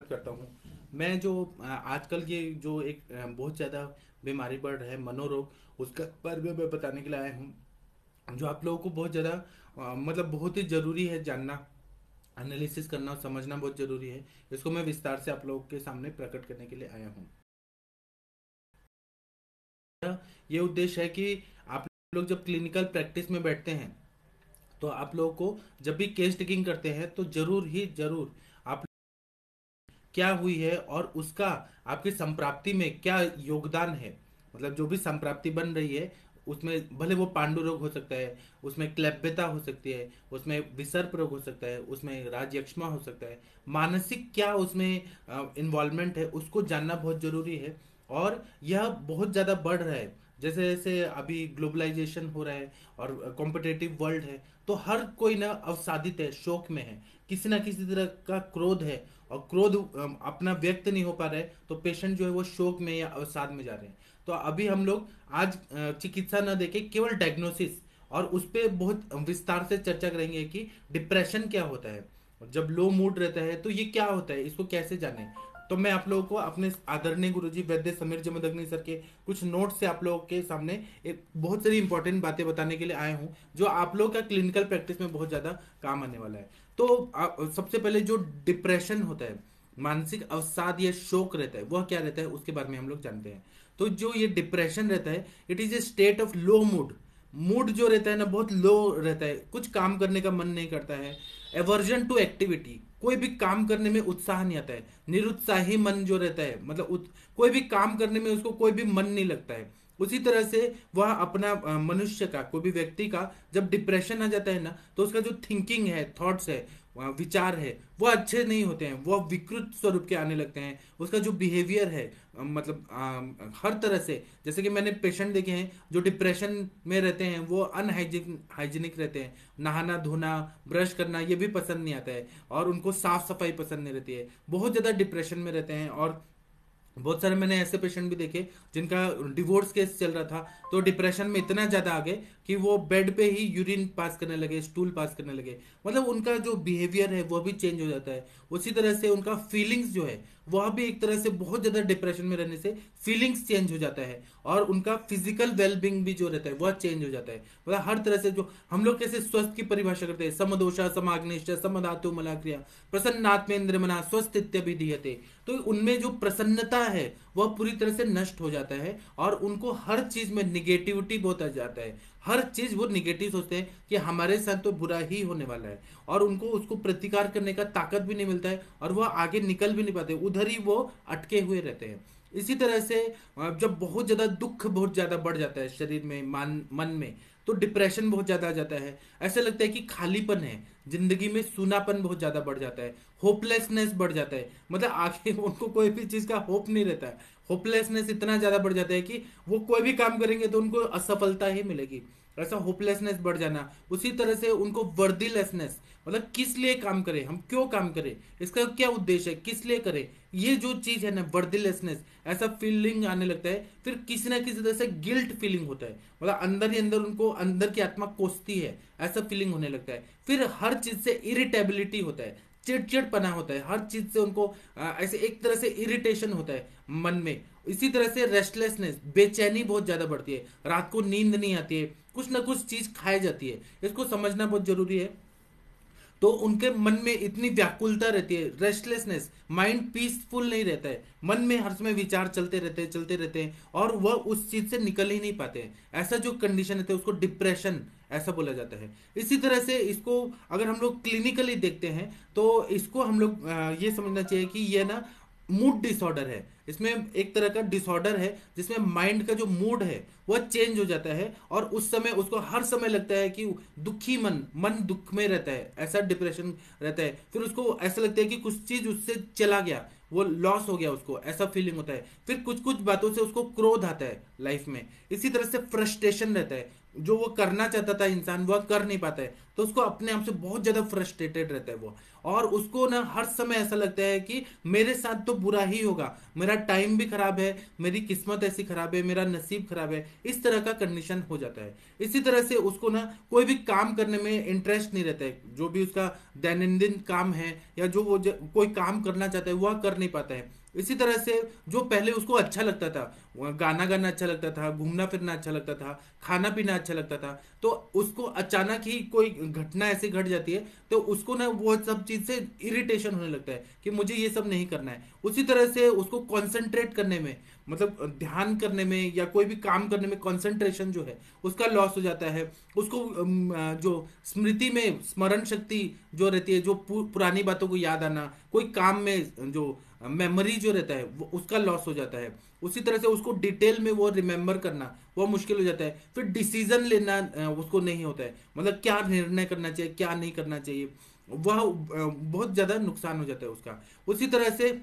करता हूँ। मैं जो आजकल ये जो एक बहुत ज़्यादा बीमारी बढ़ रहा है मनोरोग, उसका बारे में मैं बताने के लिए आया हूँ, जो आप लोगों को बहुत ज़्यादा मतलब बहुत ही ज़रूरी है जानना, एनालिसिस करना और समझना बहुत ज़रूरी है। इसको मैं विस्तार से आप लोगों के सामने प्रकट करने के लिए आया हूँ। ये उद्देश्य है कि आप लोग जब क्लिनिकल प्रैक्टिस में बैठते हैं तो आप लोगों को जब भी केस टेकिंग करते हैं तो जरूर ही जरूर आप क्या हुई है और उसका आपकी संप्राप्ति में क्या योगदान है, मतलब जो भी संप्राप्ति बन रही है उसमें भले वो पांडु रोग हो सकता है, उसमें क्लेब्यता हो सकती है, उसमें विसर्प रोग हो सकता है, उसमें राजयक्ष्मा हो सकता है, मानसिक क्या उसमें इन्वॉल्वमेंट है, उसको जानना बहुत जरूरी है। और यह बहुत ज़्यादा बढ़ रहा है जैसे जैसे अभी ग्लोबलाइजेशन हो रहा है और कॉम्पिटेटिव वर्ल्ड है, तो हर कोई ना अवसादित है, शोक में है, किसी ना किसी तरह का क्रोध है, और क्रोध अपना व्यक्त नहीं हो पा रहा है तो पेशेंट जो है वो शोक में या अवसाद में जा रहे हैं। तो अभी हम लोग आज चिकित्सा न देके केवल डायग्नोसिस और उस पर बहुत विस्तार से चर्चा करेंगे कि डिप्रेशन क्या होता है, जब लो मूड रहता है तो ये क्या होता है, इसको कैसे जाने। तो मैं आप लोगों को अपने आदरणीय गुरुजी वैद्य समीर जमदग्नि सर के कुछ नोट से आप लोगों के सामने एक बहुत सारी इंपॉर्टेंट बातें बताने के लिए आया हूँ, जो आप लोगों का क्लिनिकल प्रैक्टिस में बहुत ज्यादा काम आने वाला है। तो सबसे पहले जो डिप्रेशन होता है, मानसिक अवसाद या शोक रहता है, वह क्या रहता है उसके बारे में हम लोग जानते हैं। तो जो ये डिप्रेशन रहता है, it is a state of low mood. Mood जो रहता है ना बहुत लो रहता है, कुछ काम करने का मन नहीं करता है, एवर्जन टू एक्टिविटी, कोई भी काम करने में उत्साह नहीं आता है, निरुत्साही मन जो रहता है, मतलब कोई भी काम करने में उसको कोई भी मन नहीं लगता है। उसी तरह से वह अपना मनुष्य का, कोई भी व्यक्ति का जब डिप्रेशन आ जाता है ना, तो उसका जो थिंकिंग है, थॉट्स है, विचार है, वो अच्छे नहीं होते हैं, वो विकृत स्वरूप के आने लगते हैं। उसका जो बिहेवियर है मतलब हर तरह से, जैसे कि मैंने पेशेंट देखे हैं जो डिप्रेशन में रहते हैं, वो हाइजीनिक रहते हैं, नहाना धोना ब्रश करना ये भी पसंद नहीं आता है, और उनको साफ सफाई पसंद नहीं रहती है, बहुत ज़्यादा डिप्रेशन में रहते हैं। और बहुत सारे मैंने ऐसे पेशेंट भी देखे जिनका डिवोर्स केस चल रहा था, तो डिप्रेशन में इतना ज्यादा आ गए कि वो बेड पे ही यूरिन पास करने लगे, स्टूल पास करने लगे, मतलब उनका जो बिहेवियर है वो भी चेंज हो जाता है। उसी तरह से उनका फीलिंग्स जो है वह भी एक तरह से बहुत ज्यादा डिप्रेशन में रहने से फीलिंग्स चेंज हो जाता है, और उनका फिजिकल वेलबींग भी जो रहता है वह चेंज हो जाता है। मतलब हर तरह से जो हम लोग कैसे स्वस्थ की परिभाषा करते हैं, समदोषा समाग्निष्ट समधातु मलाक्रिया प्रसन्नात्मेन्द्र मना स्वस्थ इत्यभिधीयते, तो उनमें जो प्रसन्नता है वह पूरी तरह से नष्ट हो जाता है, और उनको हर चीज में निगेटिविटी बहुत आ जाता है, हर चीज वो निगेटिव सोचते हैं कि हमारे साथ तो बुरा ही होने वाला है, और उनको उसको प्रतिकार करने का ताकत भी नहीं मिलता है, और वह आगे निकल भी नहीं पाते, उधर ही वो अटके हुए रहते हैं। इसी तरह से जब बहुत ज्यादा दुख बहुत ज्यादा बढ़ जाता है शरीर में, मन में, तो डिप्रेशन बहुत ज्यादा आ जाता है। ऐसा लगता है कि खालीपन है, जिंदगी में सूनापन बहुत ज्यादा बढ़ जाता है, होपलेसनेस बढ़ जाता है, मतलब आगे उनको कोई भी चीज का होप नहीं रहता है। होपलेसनेस इतना ज्यादा बढ़ जाता है कि वो कोई भी काम करेंगे तो उनको असफलता ही मिलेगी, ऐसा होपलेसनेस बढ़ जाना। उसी तरह से उनको वर्दीलेसनेस, मतलब किस लिए काम करें, हम क्यों काम करें, इसका क्या उद्देश्य है, किस लिए करें, ये जो चीज है ना वर्दीलेसनेस, ऐसा फीलिंग आने लगता है। फिर किसी ना किसी तरह से गिल्ट फीलिंग होता है, मतलब अंदर ही अंदर उनको अंदर की आत्मा कोसती है, ऐसा फीलिंग होने लगता है। फिर हर चीज से इरिटेबिलिटी होता है, चिड़चिड़पना होता है, हर चीज से उनको ऐसे एक तरह से इरिटेशन होता है मन में। इसी तरह से रेस्टलेसनेस, बेचैनी बहुत ज्यादा बढ़ती है, रात को नींद नहीं आती है, कुछ ना कुछ चीज खाई जाती है, इसको समझना बहुत जरूरी है। तो उनके मन में इतनी व्याकुलता रहती है, रेस्टलेसनेस, माइंड पीसफुल नहीं रहता है, मन में हर समय विचार चलते रहते हैं, और वह उस चीज से निकल ही नहीं पाते हैं। ऐसा जो कंडीशन है उसको डिप्रेशन ऐसा बोला जाता है। इसी तरह से इसको अगर हम लोग क्लिनिकली देखते हैं तो इसको हम लोग ये समझना चाहिए कि ये ना मूड डिसऑर्डर है। इसमें एक तरह का डिसऑर्डर है जिसमें माइंड का जो मूड है वह चेंज हो जाता है, और उस समय उसको हर समय लगता है कि दुखी मन, मन दुख में रहता है, ऐसा डिप्रेशन रहता है। फिर उसको ऐसा लगता है कि कुछ चीज उससे चला गया, वो लॉस हो गया, उसको ऐसा फीलिंग होता है। फिर कुछ कुछ बातों से उसको क्रोध आता है लाइफ में। इसी तरह से फ्रस्ट्रेशन रहता है, जो वो करना चाहता था इंसान वह कर नहीं पाता है, तो उसको अपने आप से बहुत ज्यादा फ्रस्ट्रेटेड रहता है वो। और उसको ना हर समय ऐसा लगता है कि मेरे साथ तो बुरा ही होगा, मेरा टाइम भी खराब है, मेरी किस्मत ऐसी खराब है, मेरा नसीब खराब है, इस तरह का कंडीशन हो जाता है। इसी तरह से उसको ना कोई भी काम करने में इंटरेस्ट नहीं रहता है, जो भी उसका दैनंदिन काम है या जो वो कोई काम करना चाहता है वह कर नहीं पाता है। इसी तरह से जो पहले उसको अच्छा लगता था, गाना गाना अच्छा लगता था, घूमना फिरना अच्छा लगता था, खाना पीना अच्छा लगता था, तो उसको अचानक ही कोई घटना ऐसी घट जाती है तो उसको ना वो सब चीज से इरिटेशन होने लगता है कि मुझे ये सब नहीं करना है। उसी तरह से उसको कंसंट्रेट करने में, मतलब ध्यान करने में या कोई भी काम करने में कंसंट्रेशन जो है उसका लॉस हो जाता है। उसको जो स्मृति में स्मरण शक्ति जो रहती है, जो पुरानी बातों को याद आना, कोई काम में जो मेमोरी जो रहता है वो उसका लॉस हो जाता है। उसी तरह से उसको डिटेल में वो रिमेम्बर करना वो मुश्किल हो जाता है। फिर डिसीजन लेना उसको नहीं होता है, मतलब क्या निर्णय करना चाहिए क्या नहीं करना चाहिए, वह बहुत ज्यादा नुकसान हो जाता है उसका। उसी तरह से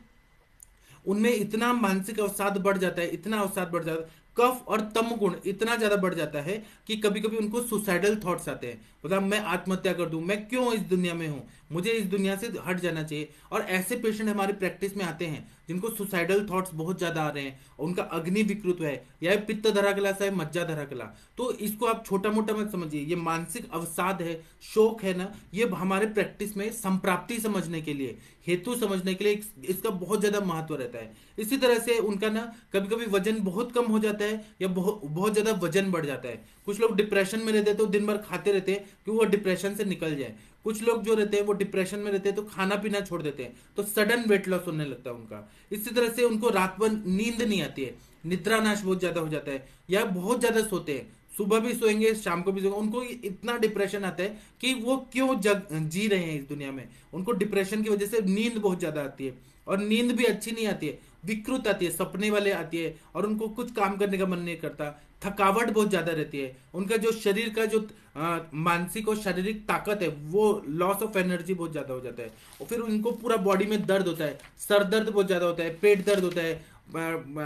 उनमें इतना मानसिक अवसाद बढ़ जाता है, इतना अवसाद बढ़ जाता है, कफ और तम गुण इतना ज्यादा बढ़ जाता है कि कभी कभी उनको सुसाइडल थॉट्स आते हैं, मतलब मैं आत्महत्या कर दूं, मैं क्यों इस दुनिया में हूं, मुझे इस दुनिया से हट जाना चाहिए। और ऐसे पेशेंट हमारी प्रैक्टिस में आते हैं जिनको सुसाइडल थॉट्स बहुत ज्यादा आ रहे हैं, उनका अग्नि विकृत है या पित्त धरा कला से मज्जा धरा कला। तो इसको आप छोटा मोटा मत समझिए, ये मानसिक अवसाद है, शोक है ना, ये हमारे प्रैक्टिस में संप्राप्ति समझने के लिए, हेतु समझने के लिए इसका बहुत ज्यादा महत्व रहता है। इसी तरह से उनका ना कभी कभी वजन बहुत कम हो जाता है या बहुत बहुत ज्यादा वजन बढ़ जाता है। कुछ लोग डिप्रेशन में रहते हैं तो दिन भर खाते रहते हैं कि वो डिप्रेशन से निकल जाए। कुछ लोग जो रहते हैं वो डिप्रेशन में रहते हैं तो खाना पीना छोड़ देते हैं तो सडन वेट लॉस होने लगता है उनका। इसी तरह से उनको रात भर नींद नहीं आती है, निद्रा नाश बहुत ज्यादा हो जाता है या बहुत ज्यादा सोते हैं, सुबह भी सोएंगे शाम को भी सोएंगे, उनको इतना डिप्रेशन आता है कि वो क्यों जग जी रहे हैं इस दुनिया में। उनको डिप्रेशन की वजह से नींद बहुत ज्यादा आती है और नींद भी अच्छी नहीं आती है, विकृत आती है, सपने वाले आती है और उनको कुछ काम करने का मन नहीं करता। थकावट बहुत ज्यादा रहती है, उनका जो शरीर का जो मानसिक और शारीरिक ताकत है वो लॉस ऑफ एनर्जी बहुत ज्यादा हो जाता है। और फिर उनको पूरा बॉडी में दर्द होता है, सर दर्द बहुत ज्यादा होता है, पेट दर्द होता है,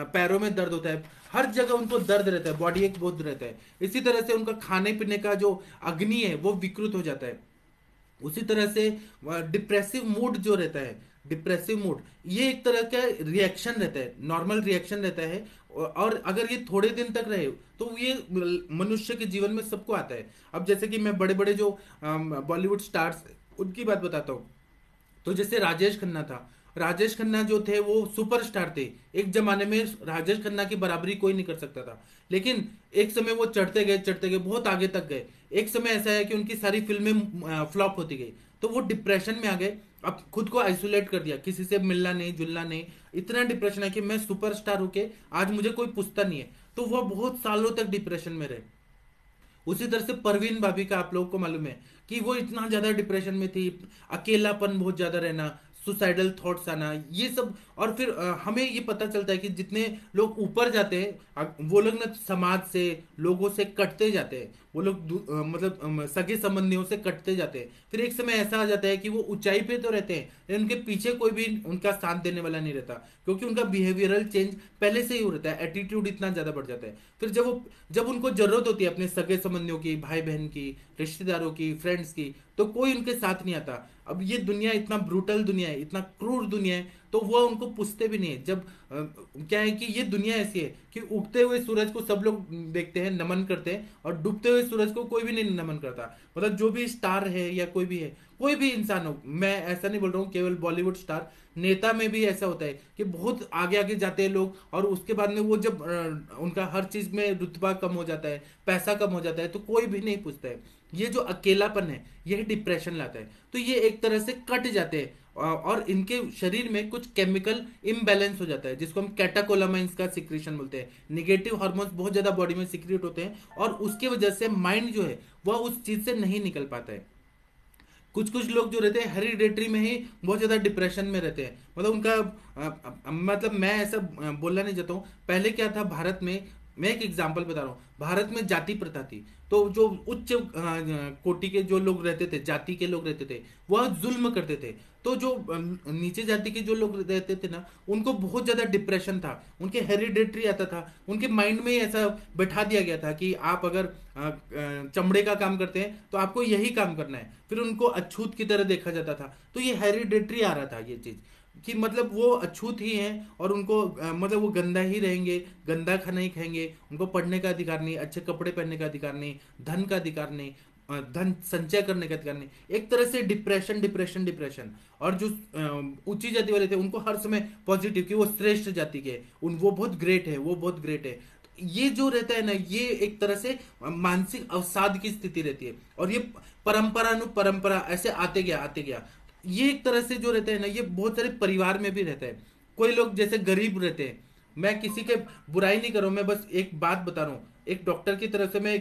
पैरों में दर्द होता है, हर जगह उनको दर्द रहता है, बॉडी एक बहुत रहता है। इसी तरह से उनका खाने पीने का जो अग्नि है वो विकृत हो जाता है। उसी तरह से डिप्रेसिव मूड जो रहता है, डिप्रेसिव मूड ये एक तरह का रिएक्शन रहता है, नॉर्मल रिएक्शन रहता है। और अगर ये थोड़े दिन तक रहे तो ये मनुष्य के जीवन में सबको आता है। अब जैसे कि मैं बड़े बड़े जो बॉलीवुड स्टार्स उनकी बात बताता हूँ, तो जैसे राजेश खन्ना था, राजेश खन्ना जो थे वो सुपरस्टार थे, एक जमाने में राजेश खन्ना की बराबरी कोई नहीं कर सकता था। लेकिन एक समय वो चढ़ते गए बहुत आगे तक गए। एक समय ऐसा है कि उनकी सारी फिल्में फ्लॉप होती गई तो वो डिप्रेशन में आ गए, अब खुद को आइसोलेट कर दिया, किसी से मिलना नहीं जुलना नहीं, इतना डिप्रेशन है कि मैं सुपरस्टार होके आज मुझे कोई पूछता नहीं है, तो वो बहुत सालों तक डिप्रेशन में रहे। उसी तरह से परवीन भाभी का आप लोगों को मालूम है कि वो इतना ज्यादा डिप्रेशन में थी, अकेलापन बहुत ज्यादा रहना, सुसाइडल थॉट्स आना, ये सब। और फिर हमें ये पता चलता है कि जितने लोग ऊपर जाते हैं वो लोग ना समाज से लोगों से कटते जाते हैं, वो लोग मतलब सगे संबंधियों से कटते जाते हैं। फिर एक समय ऐसा आ जाता है कि वो ऊंचाई पे तो रहते हैं लेकिन उनके पीछे कोई भी उनका साथ देने वाला नहीं रहता, क्योंकि उनका बिहेवियरल चेंज पहले से ही हो रहता है, एटीट्यूड इतना ज्यादा बढ़ जाता है। फिर जब उनको जरूरत होती है अपने सगे संबंधियों की, भाई बहन की, रिश्तेदारों की, फ्रेंड्स की, तो कोई उनके साथ नहीं आता। अब ये दुनिया इतना ब्रूटल दुनिया है, इतना क्रूर दुनिया है, तो वो उनको पूछते भी नहीं है। जब क्या है कि ये दुनिया ऐसी है कि उगते हुए सूरज को सब लोग देखते हैं, नमन करते हैं, और डूबते हुए सूरज को कोई भी नहीं नमन करता। मतलब जो भी स्टार है या कोई भी है, कोई भी इंसान हो, मैं ऐसा नहीं बोल रहा हूँ केवल बॉलीवुड स्टार, नेता में भी ऐसा होता है कि बहुत आगे आगे जाते हैं लोग और उसके बाद में वो जब उनका हर चीज में रुतबा कम हो जाता है, पैसा कम हो जाता है, तो कोई भी नहीं पूछता है। ये जो अकेलापन है यही डिप्रेशन लाता है। तो ये एक तरह से कट जाते हैं और इनके शरीर में कुछ केमिकल इम्बैलेंस हो जाता है जिसको हम कैटाकोलामाइंस का सिक्रीशन बोलते हैं। निगेटिव हार्मोन्स बहुत ज्यादा बॉडी में सिक्रिएट होते हैं और उसकी वजह से माइंड जो है वह उस चीज से नहीं निकल पाता है। कुछ कुछ लोग जो रहते हैं हेरिडेटरी में ही बहुत ज्यादा डिप्रेशन में रहते हैं, मतलब उनका मतलब मैं ऐसा बोलना नहीं चाहता हूँ। पहले क्या था भारत में, मैं एक एग्जांपल बता रहा हूँ, भारत में जाति प्रथा थी, तो जो उच्च कोटि के जो लोग रहते थे, जाति के लोग रहते थे, वह जुल्म करते थे। तो जो नीचे जाति के जो लोग रहते थे ना, उनको बहुत ज्यादा डिप्रेशन था, उनके हेरिडेटरी आता था, उनके माइंड में ही ऐसा बैठा दिया गया था कि आप अगर चमड़े का काम करते हैं तो आपको यही काम करना है, फिर उनको अछूत की तरह देखा जाता था। तो ये हेरिडेटरी आ रहा था ये चीज कि मतलब वो अछूत ही हैं और उनको मतलब वो गंदा ही रहेंगे, गंदा खाना ही खाएंगे, उनको पढ़ने का अधिकार नहीं, अच्छे कपड़े पहनने का अधिकार नहीं, धन का अधिकार नहीं, धन संचय करने का अधिकार नहीं। एक तरह से डिप्रेशन डिप्रेशन डिप्रेशन। और जो ऊंची जाति वाले थे उनको हर समय पॉजिटिव कि वो श्रेष्ठ जाति के हैं, उन वो बहुत ग्रेट है, वो बहुत ग्रेट है। तो ये जो रहता है ना, ये एक तरह से मानसिक अवसाद की स्थिति रहती है, और ये परंपरा ऐसे आते गया। ये एक तरह से जो रहता है ना, ये बहुत सारे परिवार में भी रहता है। कोई लोग जैसे गरीब रहते हैं, मैं किसी के बुराई नहीं कर रहा हूं, मैं बस एक बात बता रहा हूँ, एक डॉक्टर की तरफ से मैं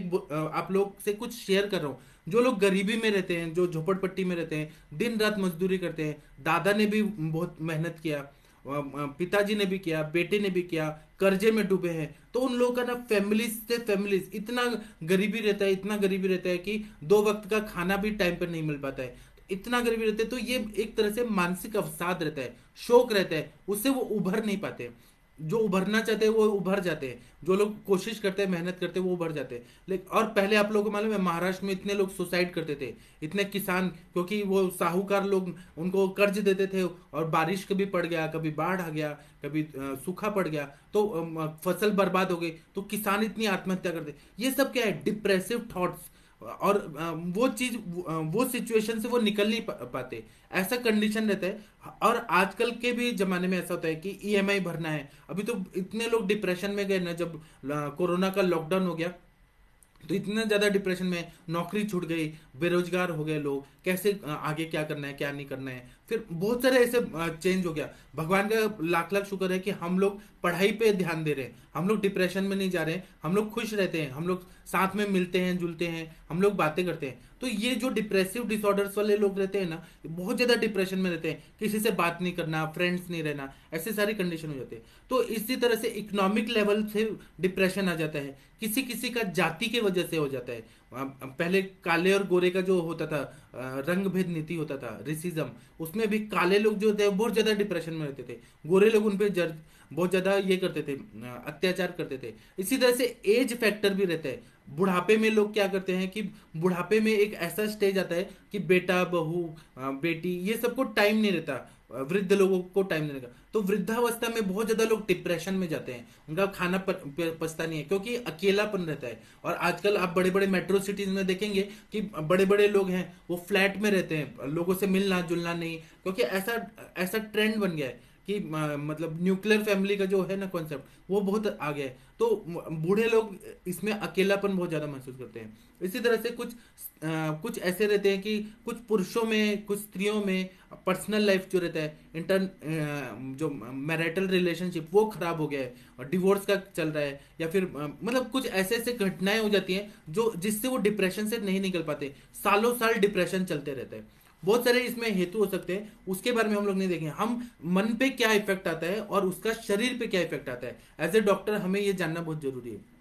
आप लोग से कुछ शेयर कर रहा हूँ। जो लोग गरीबी में रहते हैं, जो झोपड़पट्टी में रहते हैं, दिन रात मजदूरी करते हैं, दादा ने भी बहुत मेहनत किया, पिताजी ने भी किया, बेटे ने भी किया, कर्जे में डूबे हैं, तो उन लोगों का ना फैमिलीज से फैमिलीज इतना गरीबी रहता है, इतना गरीबी रहता है कि 2 वक्त का खाना भी टाइम पर नहीं मिल पाता है। इतना गरीबी रहते हैं, तो ये एक तरह से मानसिक अवसाद रहता है, शोक रहता है, उससे वो उभर नहीं पाते। जो उभरना चाहते हैं वो उभर जाते हैं, जो लोग कोशिश करते हैं, मेहनत करते हैं, वो उभर जाते हैं। लेकिन और पहले आप लोगों को मालूम है, महाराष्ट्र में इतने लोग सुसाइड करते थे, इतने किसान, क्योंकि वो साहूकार लोग उनको कर्ज देते थे, और बारिश कभी पड़ गया, कभी बाढ़ आ गया, कभी सूखा पड़ गया, तो फसल बर्बाद हो गई, तो किसान इतनी आत्महत्या करते। ये सब क्या है? Depressive thoughts. और वो चीज, वो सिचुएशन से वो निकल नहीं पाते, ऐसा कंडीशन रहता है। और आजकल के भी जमाने में ऐसा होता है कि ईएमआई भरना है। अभी तो इतने लोग डिप्रेशन में गए ना, जब कोरोना का लॉकडाउन हो गया, तो इतना ज्यादा डिप्रेशन में, नौकरी छूट गई, बेरोजगार हो गए लोग, कैसे आगे क्या करना है, क्या नहीं करना है। फिर बहुत सारे ऐसे चेंज हो गया। भगवान का लाख लाख शुक्र है कि हम लोग पढ़ाई पे ध्यान दे रहे हैं, हम लोग डिप्रेशन में नहीं जा रहे हैं, हम लोग खुश रहते हैं, हम लोग साथ में मिलते हैं, जुलते हैं, हम लोग बातें करते हैं। तो ये जो डिप्रेसिव डिसऑर्डर्स वाले लोग रहते हैं ना, बहुत ज्यादा डिप्रेशन में रहते हैं, किसी से बात नहीं करना, फ्रेंड्स नहीं रहना, ऐसे सारी कंडीशन हो जाते हैं। तो इसी तरह से इकोनॉमिक लेवल से डिप्रेशन आ जाता है, किसी किसी का जाति के वजह से हो जाता है। पहले काले और गोरे का जो होता था, रंग भेद नीति होता था, रेसिज्म, उसमें भी काले लोग जो थे बहुत ज्यादा डिप्रेशन में रहते थे, गोरे लोग उन पे बहुत ज्यादा ये करते थे, अत्याचार करते थे। इसी तरह से एज फैक्टर भी रहता है। बुढ़ापे में लोग क्या करते हैं कि बुढ़ापे में एक ऐसा स्टेज आता है कि बेटा बहू बेटी ये सबको टाइम नहीं रहता, वृद्ध लोगों को टाइम नहीं रहता, तो वृद्धावस्था में बहुत ज्यादा लोग डिप्रेशन में जाते हैं, उनका खाना पचता नहीं है, क्योंकि अकेलापन रहता है। और आजकल आप बड़े बड़े मेट्रो सिटीज में देखेंगे कि बड़े बड़े लोग हैं वो फ्लैट में रहते हैं, लोगों से मिलना जुलना नहीं, क्योंकि ऐसा ऐसा ट्रेंड बन गया है कि मतलब न्यूक्लियर फैमिली का जो है ना कॉन्सेप्ट, वो बहुत आ गया है। तो बूढ़े लोग इसमें अकेलापन बहुत ज्यादा महसूस करते हैं। इसी तरह से कुछ ऐसे रहते हैं कि कुछ पुरुषों में, कुछ स्त्रियों में पर्सनल लाइफ जो रहता है, जो मैरिटल रिलेशनशिप वो खराब हो गया है, और डिवोर्स का चल रहा है, या फिर मतलब कुछ ऐसे ऐसे घटनाएं हो जाती हैं जो जिससे वो डिप्रेशन से नहीं निकल पाते, सालों साल डिप्रेशन चलते रहता है। बहुत सारे इसमें हेतु हो सकते हैं, उसके बारे में हम लोग नहीं देखेंगे। हम मन पे क्या इफेक्ट आता है और उसका शरीर पे क्या इफेक्ट आता है, एज ए डॉक्टर हमें ये जानना बहुत जरूरी है।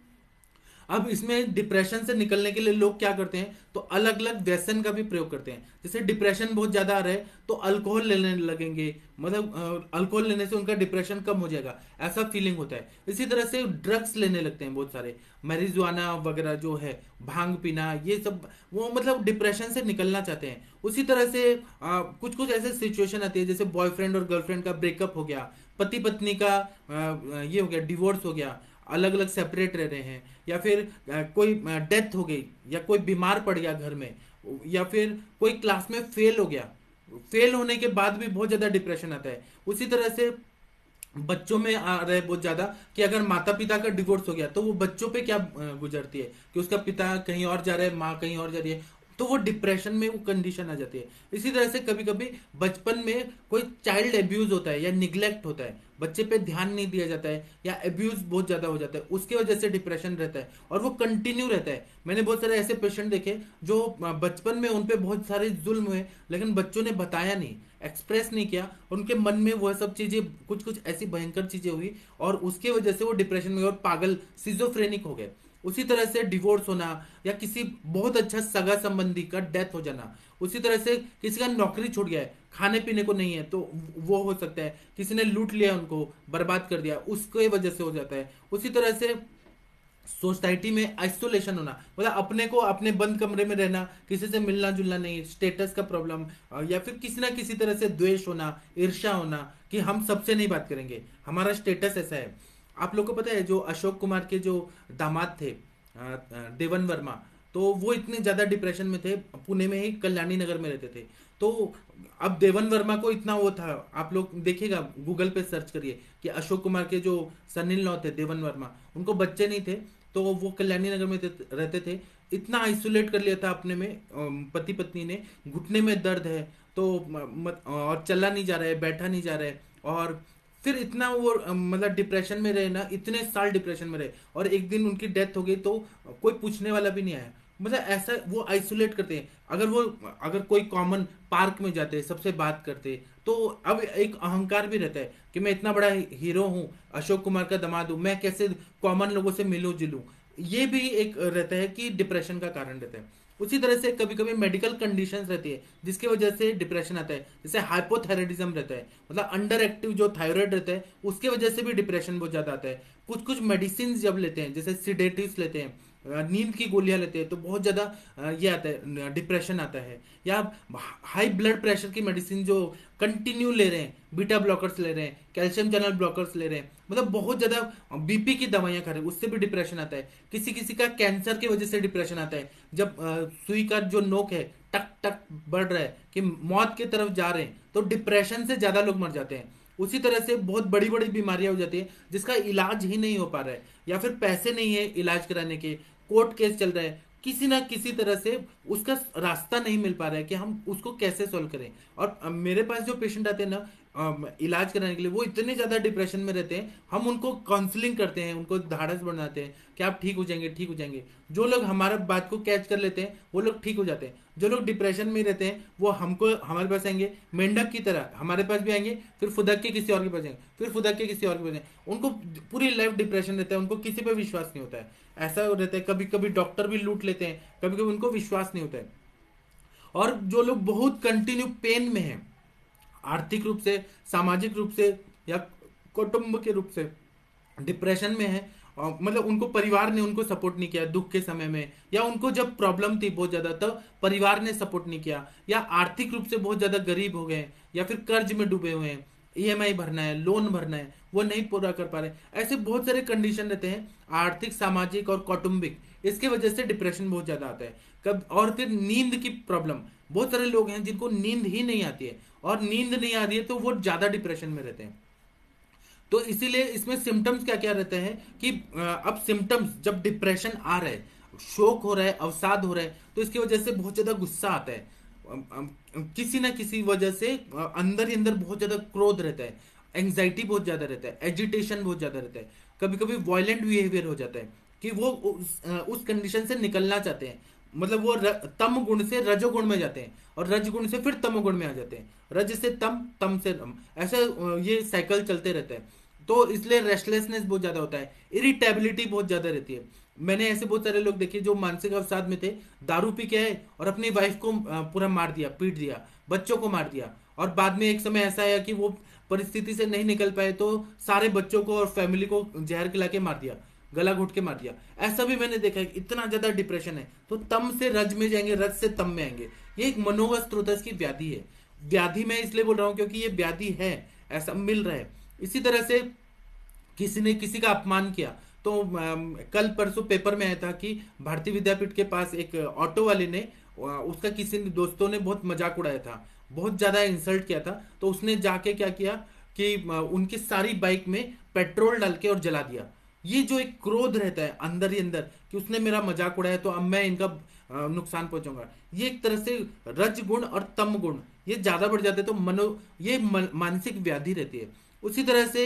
अब इसमें डिप्रेशन से निकलने के लिए लोग क्या करते हैं, तो अलग अलग व्यसन का भी प्रयोग करते हैं। जैसे डिप्रेशन बहुत ज्यादा आ रहा है तो अल्कोहल लेने लगेंगे, मतलब अल्कोहल लेने से उनका डिप्रेशन कम हो जाएगा, ऐसा फीलिंग होता है। इसी तरह से ड्रग्स लेने लगते हैं बहुत सारे, मैरिजुआना वगैरह जो है, भांग पीना, ये सब वो मतलब डिप्रेशन से निकलना चाहते हैं। उसी तरह से कुछ कुछ ऐसे सिचुएशन आती है, जैसे बॉयफ्रेंड और गर्लफ्रेंड का ब्रेकअप हो गया, पति पत्नी का ये हो गया, डिवोर्स हो गया, अलग अलग सेपरेट रह रहे हैं, या फिर कोई डेथ हो गई, या कोई बीमार पड़ गया घर में, या फिर कोई क्लास में फेल हो गया। फेल होने के बाद भी बहुत ज्यादा डिप्रेशन आता है। उसी तरह से बच्चों में आ रहा है बहुत ज्यादा कि अगर माता पिता का डिवोर्स हो गया तो वो बच्चों पे क्या गुजरती है, कि उसका पिता कहीं और जा रहा है, माँ कहीं और जा रही है, तो वो डिप्रेशन में वो कंडीशन आ जाती है। इसी तरह से कभी कभी बचपन में कोई चाइल्ड एब्यूज होता है या निग्लेक्ट होता है, बच्चे पे ध्यान नहीं दिया जाता है, या एब्यूज बहुत ज्यादा हो जाता है, उसके वजह से डिप्रेशन रहता है, और वो कंटिन्यू रहता है। मैंने बहुत सारे ऐसे पेशेंट देखे जो बचपन में उनपे बहुत सारे जुल्म हुए, लेकिन बच्चों ने बताया नहीं, एक्सप्रेस नहीं किया, उनके मन में वह सब चीजें, कुछ कुछ ऐसी भयंकर चीजें हुई, और उसके वजह से वो डिप्रेशन में और पागल सिजोफ्रेनिक हो गए। उसी तरह से डिवोर्स होना, या किसी बहुत अच्छा सगा संबंधी का डेथ हो जाना, उसी तरह से किसी का नौकरी छूट गया है, खाने पीने को नहीं है, तो वो हो सकता है। किसी ने लूट लिया, उनको बर्बाद कर दिया, उसके वजह से हो जाता है। उसी तरह से सोसाइटी में आइसोलेशन होना, मतलब अपने को अपने बंद कमरे में रहना, किसी से मिलना जुलना नहीं, स्टेटस का प्रॉब्लम, या फिर किसी ना किसी तरह से द्वेष होना, ईर्ष्या होना कि हम सबसे नहीं बात करेंगे, हमारा स्टेटस ऐसा है। आप लोग को पता है जो अशोक कुमार के जो दामाद थे, देवन वर्मा, तो वो इतने ज्यादा डिप्रेशन में थे, पुणे में ही कल्याणी नगर में रहते थे। तो अब देवन वर्मा को इतना वो था, आप लोग देखिएगा गूगल पे सर्च करिए कि अशोक कुमार के जो सन इन लॉ थे देवन वर्मा, उनको बच्चे नहीं थे, तो वो कल्याणी नगर में रहते थे। इतना आइसोलेट कर लिया था अपने में, पति पत्नी ने, घुटने में दर्द है तो और चला नहीं जा रहा है, बैठा नहीं जा रहा है, और फिर इतना वो मतलब डिप्रेशन में रहे ना, इतने साल डिप्रेशन में रहे, और एक दिन उनकी डेथ हो गई तो कोई पूछने वाला भी नहीं आया। मतलब ऐसा वो आइसोलेट करते हैं। अगर कोई कॉमन पार्क में जाते सबसे बात करते, तो अब एक अहंकार भी रहता है कि मैं इतना बड़ा हीरो हूँ, अशोक कुमार का दामाद हूँ, मैं कैसे कॉमन लोगों से मिलूं जुलूं। ये भी एक रहता है कि डिप्रेशन का कारण रहता है। उसी तरह से कभी कभी मेडिकल कंडीशंस रहती है जिसकी वजह से डिप्रेशन आता है, जैसे हाइपोथायराइडिज्म रहता है, मतलब अंडर एक्टिव जो थायराइड रहता है उसके वजह से भी डिप्रेशन बहुत ज्यादा आता है। कुछ कुछ मेडिसिन जब लेते हैं, जैसे सिडेटिव्स लेते हैं, नींद की गोलियां लेते हैं, तो बहुत ज्यादा ये आता है, डिप्रेशन आता है। या हाई ब्लड प्रेशर की मेडिसिन जो कंटिन्यू ले रहे हैं, बीटा ब्लॉकर्स ले रहे हैं, कैल्शियम चैनल ब्लॉकर्स ले रहे हैं, मतलब बहुत ज्यादा बीपी की दवाइयां खा रहे हैं, उससे भी डिप्रेशन आता है। किसी किसी का कैंसर की वजह से डिप्रेशन आता है, जब सुई का जो नोक है टक टक बढ़ रहा है कि मौत की तरफ जा रहे हैं, तो डिप्रेशन से ज्यादा लोग मर जाते हैं। उसी तरह से बहुत बड़ी बड़ी बीमारियां हो जाती है जिसका इलाज ही नहीं हो पा रहा है, या फिर पैसे नहीं है इलाज कराने के, कोर्ट केस चल रहा है, किसी ना किसी तरह से उसका रास्ता नहीं मिल पा रहा है कि हम उसको कैसे सॉल्व करें। और मेरे पास जो पेशेंट आते हैं ना इलाज कराने के लिए, वो इतने ज्यादा डिप्रेशन में रहते हैं, हम उनको काउंसलिंग करते हैं, उनको धाड़स बनाते हैं कि आप ठीक हो जाएंगे, ठीक हो जाएंगे। जो लोग हमारा बात को कैच कर लेते हैं वो लोग ठीक हो जाते हैं। जो लोग डिप्रेशन में रहते हैं वो हमको हमारे पास आएंगे, मेंढक की तरह हमारे पास भी आएंगे, फिर फुदक के किसी और के पास जाएंगे, फिर फुदक के किसी और के पास जाएंगे। उनको पूरी लाइफ डिप्रेशन रहता है, उनको किसी पे विश्वास नहीं होता है। ऐसा रहता है, कभी कभी डॉक्टर भी लूट लेते हैं, कभी कभी उनको विश्वास नहीं होता है। और जो लोग बहुत कंटिन्यू पेन में हैं, आर्थिक रूप से, सामाजिक रूप से, या कुटुंब के रूप से डिप्रेशन में है, और मतलब उनको परिवार ने उनको सपोर्ट नहीं किया दुख के समय में, या उनको जब प्रॉब्लम थी बहुत ज्यादा तब परिवार ने सपोर्ट नहीं किया, या आर्थिक रूप से बहुत ज्यादा गरीब हो गए, या फिर कर्ज में डूबे हुए हैं, ईएमआई भरना है, लोन भरना है, वो नहीं पूरा कर पा रहे। ऐसे बहुत सारे कंडीशन रहते हैं, आर्थिक, सामाजिक और कौटुंबिक, इसके वजह से डिप्रेशन बहुत ज्यादा आता है। कब और फिर नींद की प्रॉब्लम, बहुत सारे लोग हैं जिनको नींद ही नहीं आती है, और नींद नहीं आ रही है तो वो ज्यादा डिप्रेशन में रहते हैं। तो इसीलिए इसमें सिम्टम्स क्या क्या रहते हैं कि अब सिम्टम्स जब डिप्रेशन आ रहा है, शोक हो रहा है, अवसाद हो रहा है, तो इसकी वजह से बहुत ज्यादा गुस्सा आता है, किसी ना किसी वजह से अंदर ही अंदर बहुत ज्यादा क्रोध रहता है, एंग्जाइटी बहुत ज्यादा रहता है, एजिटेशन बहुत ज्यादा रहता है, कभी कभी वायलेंट बिहेवियर हो जाता है कि वो उस कंडीशन से निकलना चाहते हैं। मतलब वो तम गुण से रजोगुण में जाते हैं, और रजगुण से फिर तमोगुण में आ जाते हैं, रज से तम, तम से रम, ऐसा ये साइकिल चलते रहता है। तो इसलिए रेस्टलेसनेस बहुत ज्यादा होता है, इरिटेबिलिटी बहुत ज्यादा रहती है। मैंने ऐसे बहुत सारे लोग देखे जो मानसिक अवसाद में थे, दारू पी के आए और अपनी वाइफ को पूरा मार दिया, पीट दिया, बच्चों को मार दिया, और बाद में एक समय ऐसा आया कि वो परिस्थिति से नहीं निकल पाए तो सारे बच्चों को और फैमिली को जहर खिला के मार दिया, गला घुट के मार दिया। ऐसा भी मैंने देखा है, इतना ज्यादा डिप्रेशन है तो तम से रज में जाएंगे, रज से तम में आएंगे। ये एक मनोवस्त्रोदस की व्याधि है। व्याधि मैं इसलिए बोल रहा हूं क्योंकि ये व्याधि है, ऐसा मिल रहा है। इसी तरह से किसी ने किसी का अपमान किया, तो कल परसों पेपर में आया था कि भारतीय विद्यापीठ के पास एक ऑटो वाले ने उसका किसी दोस्तों ने बहुत मजाक उड़ाया था, बहुत ज्यादा इंसल्ट किया था, तो उसने जाके क्या किया कि उनकी सारी बाइक में पेट्रोल डाल के और जला दिया। ये जो एक क्रोध रहता है अंदर ही अंदर कि उसने मेरा मजाक उड़ाया तो अब मैं इनका नुकसान पहुंचाऊंगा, ये एक तरह से रज गुण और तम गुण ये ज्यादा बढ़ जाते हैं, तो ये मानसिक व्याधि रहती है। उसी तरह से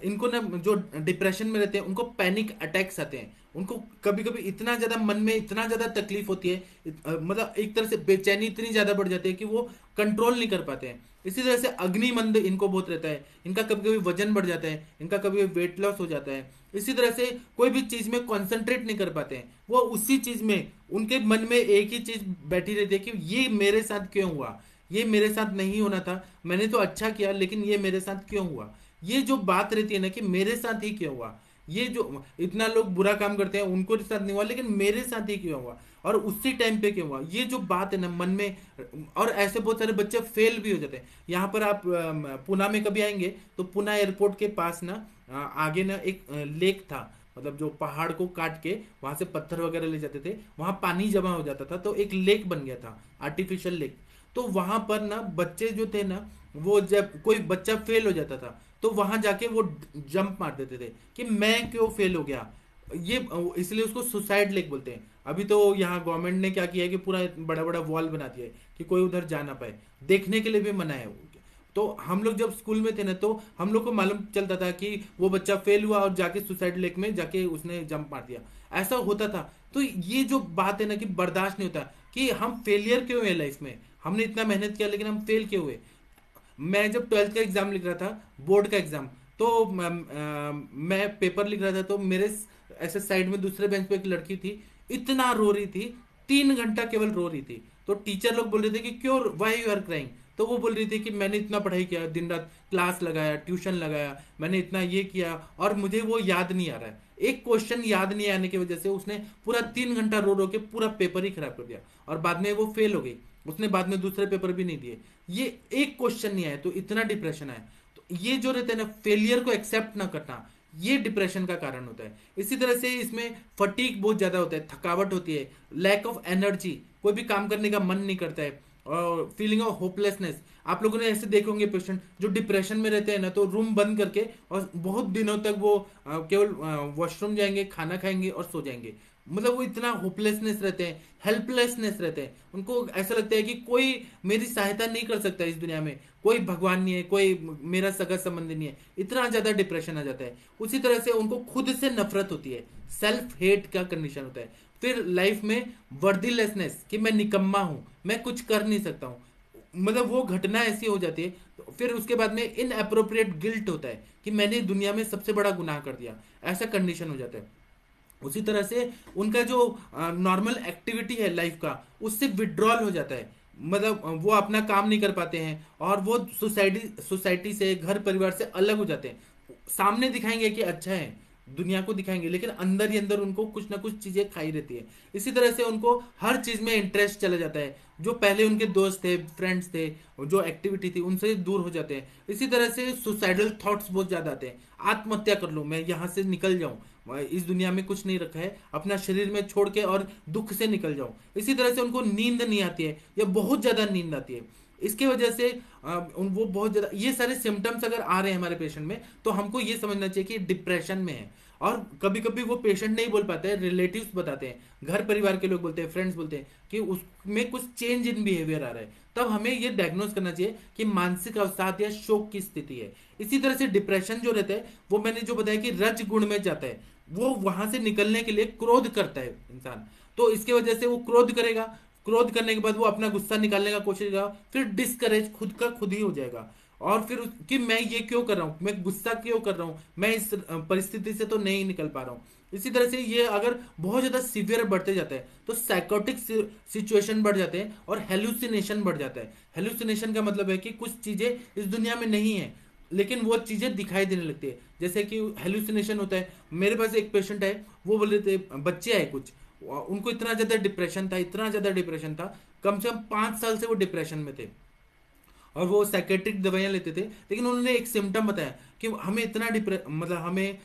इनको ना जो डिप्रेशन में रहते हैं उनको पैनिक अटैक्स आते हैं, उनको कभी कभी इतना ज्यादा मन में इतना ज्यादा तकलीफ होती है, मतलब एक तरह से बेचैनी इतनी ज्यादा बढ़ जाती है कि वो कंट्रोल नहीं कर पाते हैं। इसी तरह से अग्निमंद इनको बहुत रहता है, इनका कभी कभी वजन बढ़ जाता है, इनका कभी वेट लॉस हो जाता है। इसी तरह से कोई भी चीज में कॉन्सेंट्रेट नहीं कर पाते हैं, वो उसी चीज में उनके मन में एक ही चीज बैठी रहती है कि ये मेरे साथ क्यों हुआ, ये मेरे साथ नहीं होना था, मैंने तो अच्छा किया लेकिन ये मेरे साथ क्यों हुआ। ये जो बात रहती है ना कि मेरे साथ ही क्यों हुआ, ये जो इतना लोग बुरा काम करते हैं उनको साथ नहीं हुआ लेकिन मेरे साथ ही क्यों हुआ, और उसी टाइम पे क्यों हुआ, ये जो बात है ना मन में। और ऐसे बहुत सारे बच्चे फेल भी हो जाते हैं। यहाँ पर आप पुणे में कभी आएंगे तो पुणे एयरपोर्ट के पास ना आगे ना एक लेक था, मतलब जो पहाड़ को काट के वहां से पत्थर वगैरह ले जाते थे, वहां पानी जमा हो जाता था तो एक लेक बन गया था, आर्टिफिशियल लेक। तो वहां पर ना बच्चे जो थे ना, वो जब कोई बच्चा फेल हो जाता था तो वहां जाके वो जंप मार देते थे कि मैं क्यों फेल हो गया। ये इसलिए उसको सुसाइड लेक बोलते हैं। अभी तो यहाँ गवर्नमेंट ने क्या किया है कि पूरा बड़ा बड़ा वॉल बना दिया है कि कोई उधर जा ना पाए, देखने के लिए भी मना है। तो हम लोग जब स्कूल में थे ना तो हम लोग को मालूम चलता था कि वो बच्चा फेल हुआ और जाके सुसाइड लेक में जाके उसने जंप मार दिया, ऐसा होता था। तो ये जो बात है ना कि बर्दाश्त नहीं होता कि हम फेलियर क्यों हुए लाइफ में, हमने इतना मेहनत किया लेकिन हम फेल क्यों हुए। मैं जब 12th का एग्जाम लिख रहा था, बोर्ड का एग्जाम, तो मैं पेपर लिख रहा था तो मेरे ऐसे साइड में दूसरे बेंच पे एक लड़की थी, इतना रो रही थी, 3 घंटा केवल रो रही थी। तो टीचर लोग बोल रहे थे कि क्यों, वाई यू आर क्राइंग। तो वो बोल रही थी कि मैंने इतना पढ़ाई किया, दिन रात क्लास लगाया, ट्यूशन लगाया, मैंने इतना ये किया और मुझे वो याद नहीं आ रहा है। एक क्वेश्चन याद नहीं आने की वजह से उसने पूरा 3 घंटा रो रो के पूरा पेपर ही खराब कर दिया और बाद में वो फेल हो गई। उसने बाद में दूसरे पेपर भी नहीं दिए, ये एक क्वेश्चन नहीं आया तो इतना डिप्रेशन आया। तो ये जो रहता है ना, फेलियर को एक्सेप्ट ना करना, ये डिप्रेशन का कारण होता है। इसी तरह से इसमें फटीक बहुत ज्यादा होता है, थकावट होती है, लैक ऑफ एनर्जी, कोई भी काम करने का मन नहीं करता है, और फीलिंग ऑफ होपलेसनेस। आप लोगों ने ऐसे देखे होंगे पेशेंट जो डिप्रेशन में रहते हैं ना तो रूम बंद करके और बहुत दिनों तक वो केवल वॉशरूम जाएंगे, खाना खाएंगे और सो जाएंगे। मतलब वो इतना होपलेसनेस रहते हैं, हेल्पलेसनेस रहते हैं, उनको ऐसा लगता है कि कोई मेरी सहायता नहीं कर सकता इस दुनिया में, कोई भगवान नहीं है, कोई मेरा सगा संबंधी नहीं है, इतना ज्यादा डिप्रेशन आ जाता है। उसी तरह से उनको खुद से नफरत होती है, सेल्फ हेट का कंडीशन होता है। फिर लाइफ में वर्दीलेसनेस कि मैं निकम्मा हूं, मैं कुछ कर नहीं सकता हूं, मतलब वो घटना ऐसी हो जाती है। तो फिर उसके बाद में इन अप्रोप्रिएट गिल्ट होता है कि मैंने दुनिया में सबसे बड़ा गुनाह कर दिया, ऐसा कंडीशन हो जाता है। उसी तरह से उनका जो नॉर्मल एक्टिविटी है लाइफ का, उससे विड्रॉल हो जाता है, मतलब वो अपना काम नहीं कर पाते हैं और वो सोसाइटी सोसाइटी से, घर परिवार से अलग हो जाते हैं। सामने दिखाएंगे कि अच्छा है, दुनिया को दिखाएंगे, लेकिन अंदर ही अंदर उनको कुछ ना कुछ चीजें खाई रहती है। इसी तरह से उनको हर चीज में इंटरेस्ट चला जाता है, जो पहले उनके दोस्त थे, फ्रेंड्स थे, जो एक्टिविटी थी उनसे दूर हो जाते हैं। इसी तरह से सुसाइडल थॉट्स बहुत ज्यादा आते हैं, आत्महत्या कर लूं, मैं यहाँ से निकल जाऊं, इस दुनिया में कुछ नहीं रखा है, अपना शरीर में छोड़ के और दुख से निकल जाऊं। इसी तरह से उनको नींद नहीं आती है या बहुत ज्यादा नींद आती है। इसके वजह से वो बहुत ज्यादा, ये सारे सिम्टम्स अगर आ रहे हैं हमारे पेशेंट में तो हमको ये समझना चाहिए कि डिप्रेशन में है। और कभी कभी वो पेशेंट नहीं बोल पाते हैं, रिलेटिव्स बताते हैं, घर परिवार के लोग बोलते हैं, फ्रेंड्स बोलते हैं कि उसमें कुछ चेंज इन बिहेवियर आ रहा है, तब हमें ये डायग्नोज करना चाहिए कि मानसिक अवसाद या शोक की स्थिति है। इसी तरह से डिप्रेशन जो रहता है वो मैंने जो बताया कि रज गुण में जाता है, वो वहां से निकलने के लिए क्रोध करता है इंसान। तो इसके वजह से वो क्रोध करेगा, क्रोध करने के बाद वो अपना गुस्सा निकालने का कोशिश करेगा, फिर डिस्करेज खुद का खुद ही हो जाएगा। और फिर कि मैं ये क्यों कर रहा हूं, मैं गुस्सा क्यों कर रहा हूं, मैं इस परिस्थिति से तो नहीं निकल पा रहा हूं। इसी तरह से ये अगर बहुत ज्यादा सीवियर बढ़ते जाता है तो साइकोटिक सिचुएशन बढ़ जाते हैं और हेलुसिनेशन बढ़ जाता है। हेलुसिनेशन का मतलब है कि कुछ चीजें इस दुनिया में नहीं है लेकिन वो चीजें दिखाई देने लगती है, जैसे कि हेलुसिनेशन होता है। मेरे पास एक पेशेंट है, वो बोल रहे थे, बच्चे आए कुछ, उनको इतना ज्यादा डिप्रेशन था, इतना ज्यादा डिप्रेशन था, कम से कम 5 साल से वो डिप्रेशन में थे और वो साइकेट्रिक दवाइयां लेते थे। लेकिन उन्होंने एक सिम्टम बताया कि हमें इतना मतलब हमें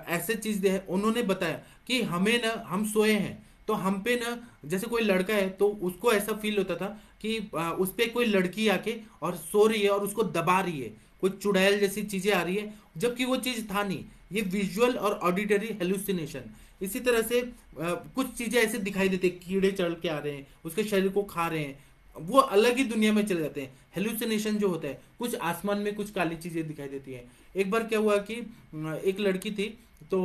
ऐसे चीज दे है, उन्होंने बताया कि हमें ना, हम सोए हैं तो हम पे ना, जैसे कोई लड़का है तो उसको ऐसा फील होता था कि उस पे कोई लड़की आके और सो रही है और उसको दबा रही है, कोई चुड़ैल जैसी चीजें आ रही है, जबकि वो चीज था नहीं। ये विजुअल और ऑडिटरी हेलुसिनेशन। इसी तरह से कुछ चीजें ऐसे दिखाई देती है, कीड़े चढ़ के आ रहे हैं, उसके शरीर को खा रहे हैं, वो अलग ही दुनिया में चले जाते हैं। हेलुसिनेशन जो होता है, कुछ आसमान में कुछ काली चीजें दिखाई देती हैं। एक बार क्या हुआ कि एक लड़की थी, तो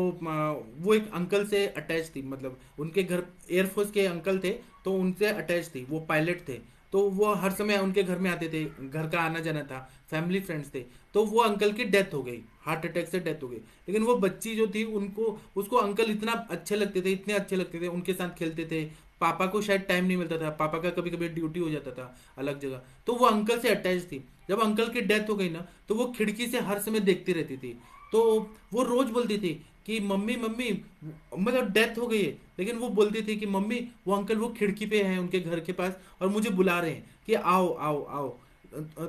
वो एक अंकल से अटैच थी, मतलब उनके घर एयरफोर्स के अंकल थे, तो उनसे अटैच थी, वो पायलट थे। तो वो हर समय उनके घर में आते थे, घर का आना जाना था, फैमिली फ्रेंड्स थे। तो वो अंकल की डेथ हो गई, हार्ट अटैक से डेथ हो गई। लेकिन वो बच्ची जो थी, उनको उसको अंकल इतना अच्छे लगते थे, इतने अच्छे लगते थे, उनके साथ खेलते थे। पापा को शायद टाइम नहीं मिलता था, पापा का कभी कभी ड्यूटी हो जाता था अलग जगह, तो वो अंकल से अटैच थी। जब अंकल की डेथ हो गई ना, तो वो खिड़की से हर समय देखती रहती थी। तो वो रोज बोलती थी कि मम्मी मम्मी, मतलब डेथ हो गई है, लेकिन वो बोलती थी कि मम्मी, वो अंकल वो खिड़की पे हैं उनके घर के पास और मुझे बुला रहे हैं कि आओ आओ आओ।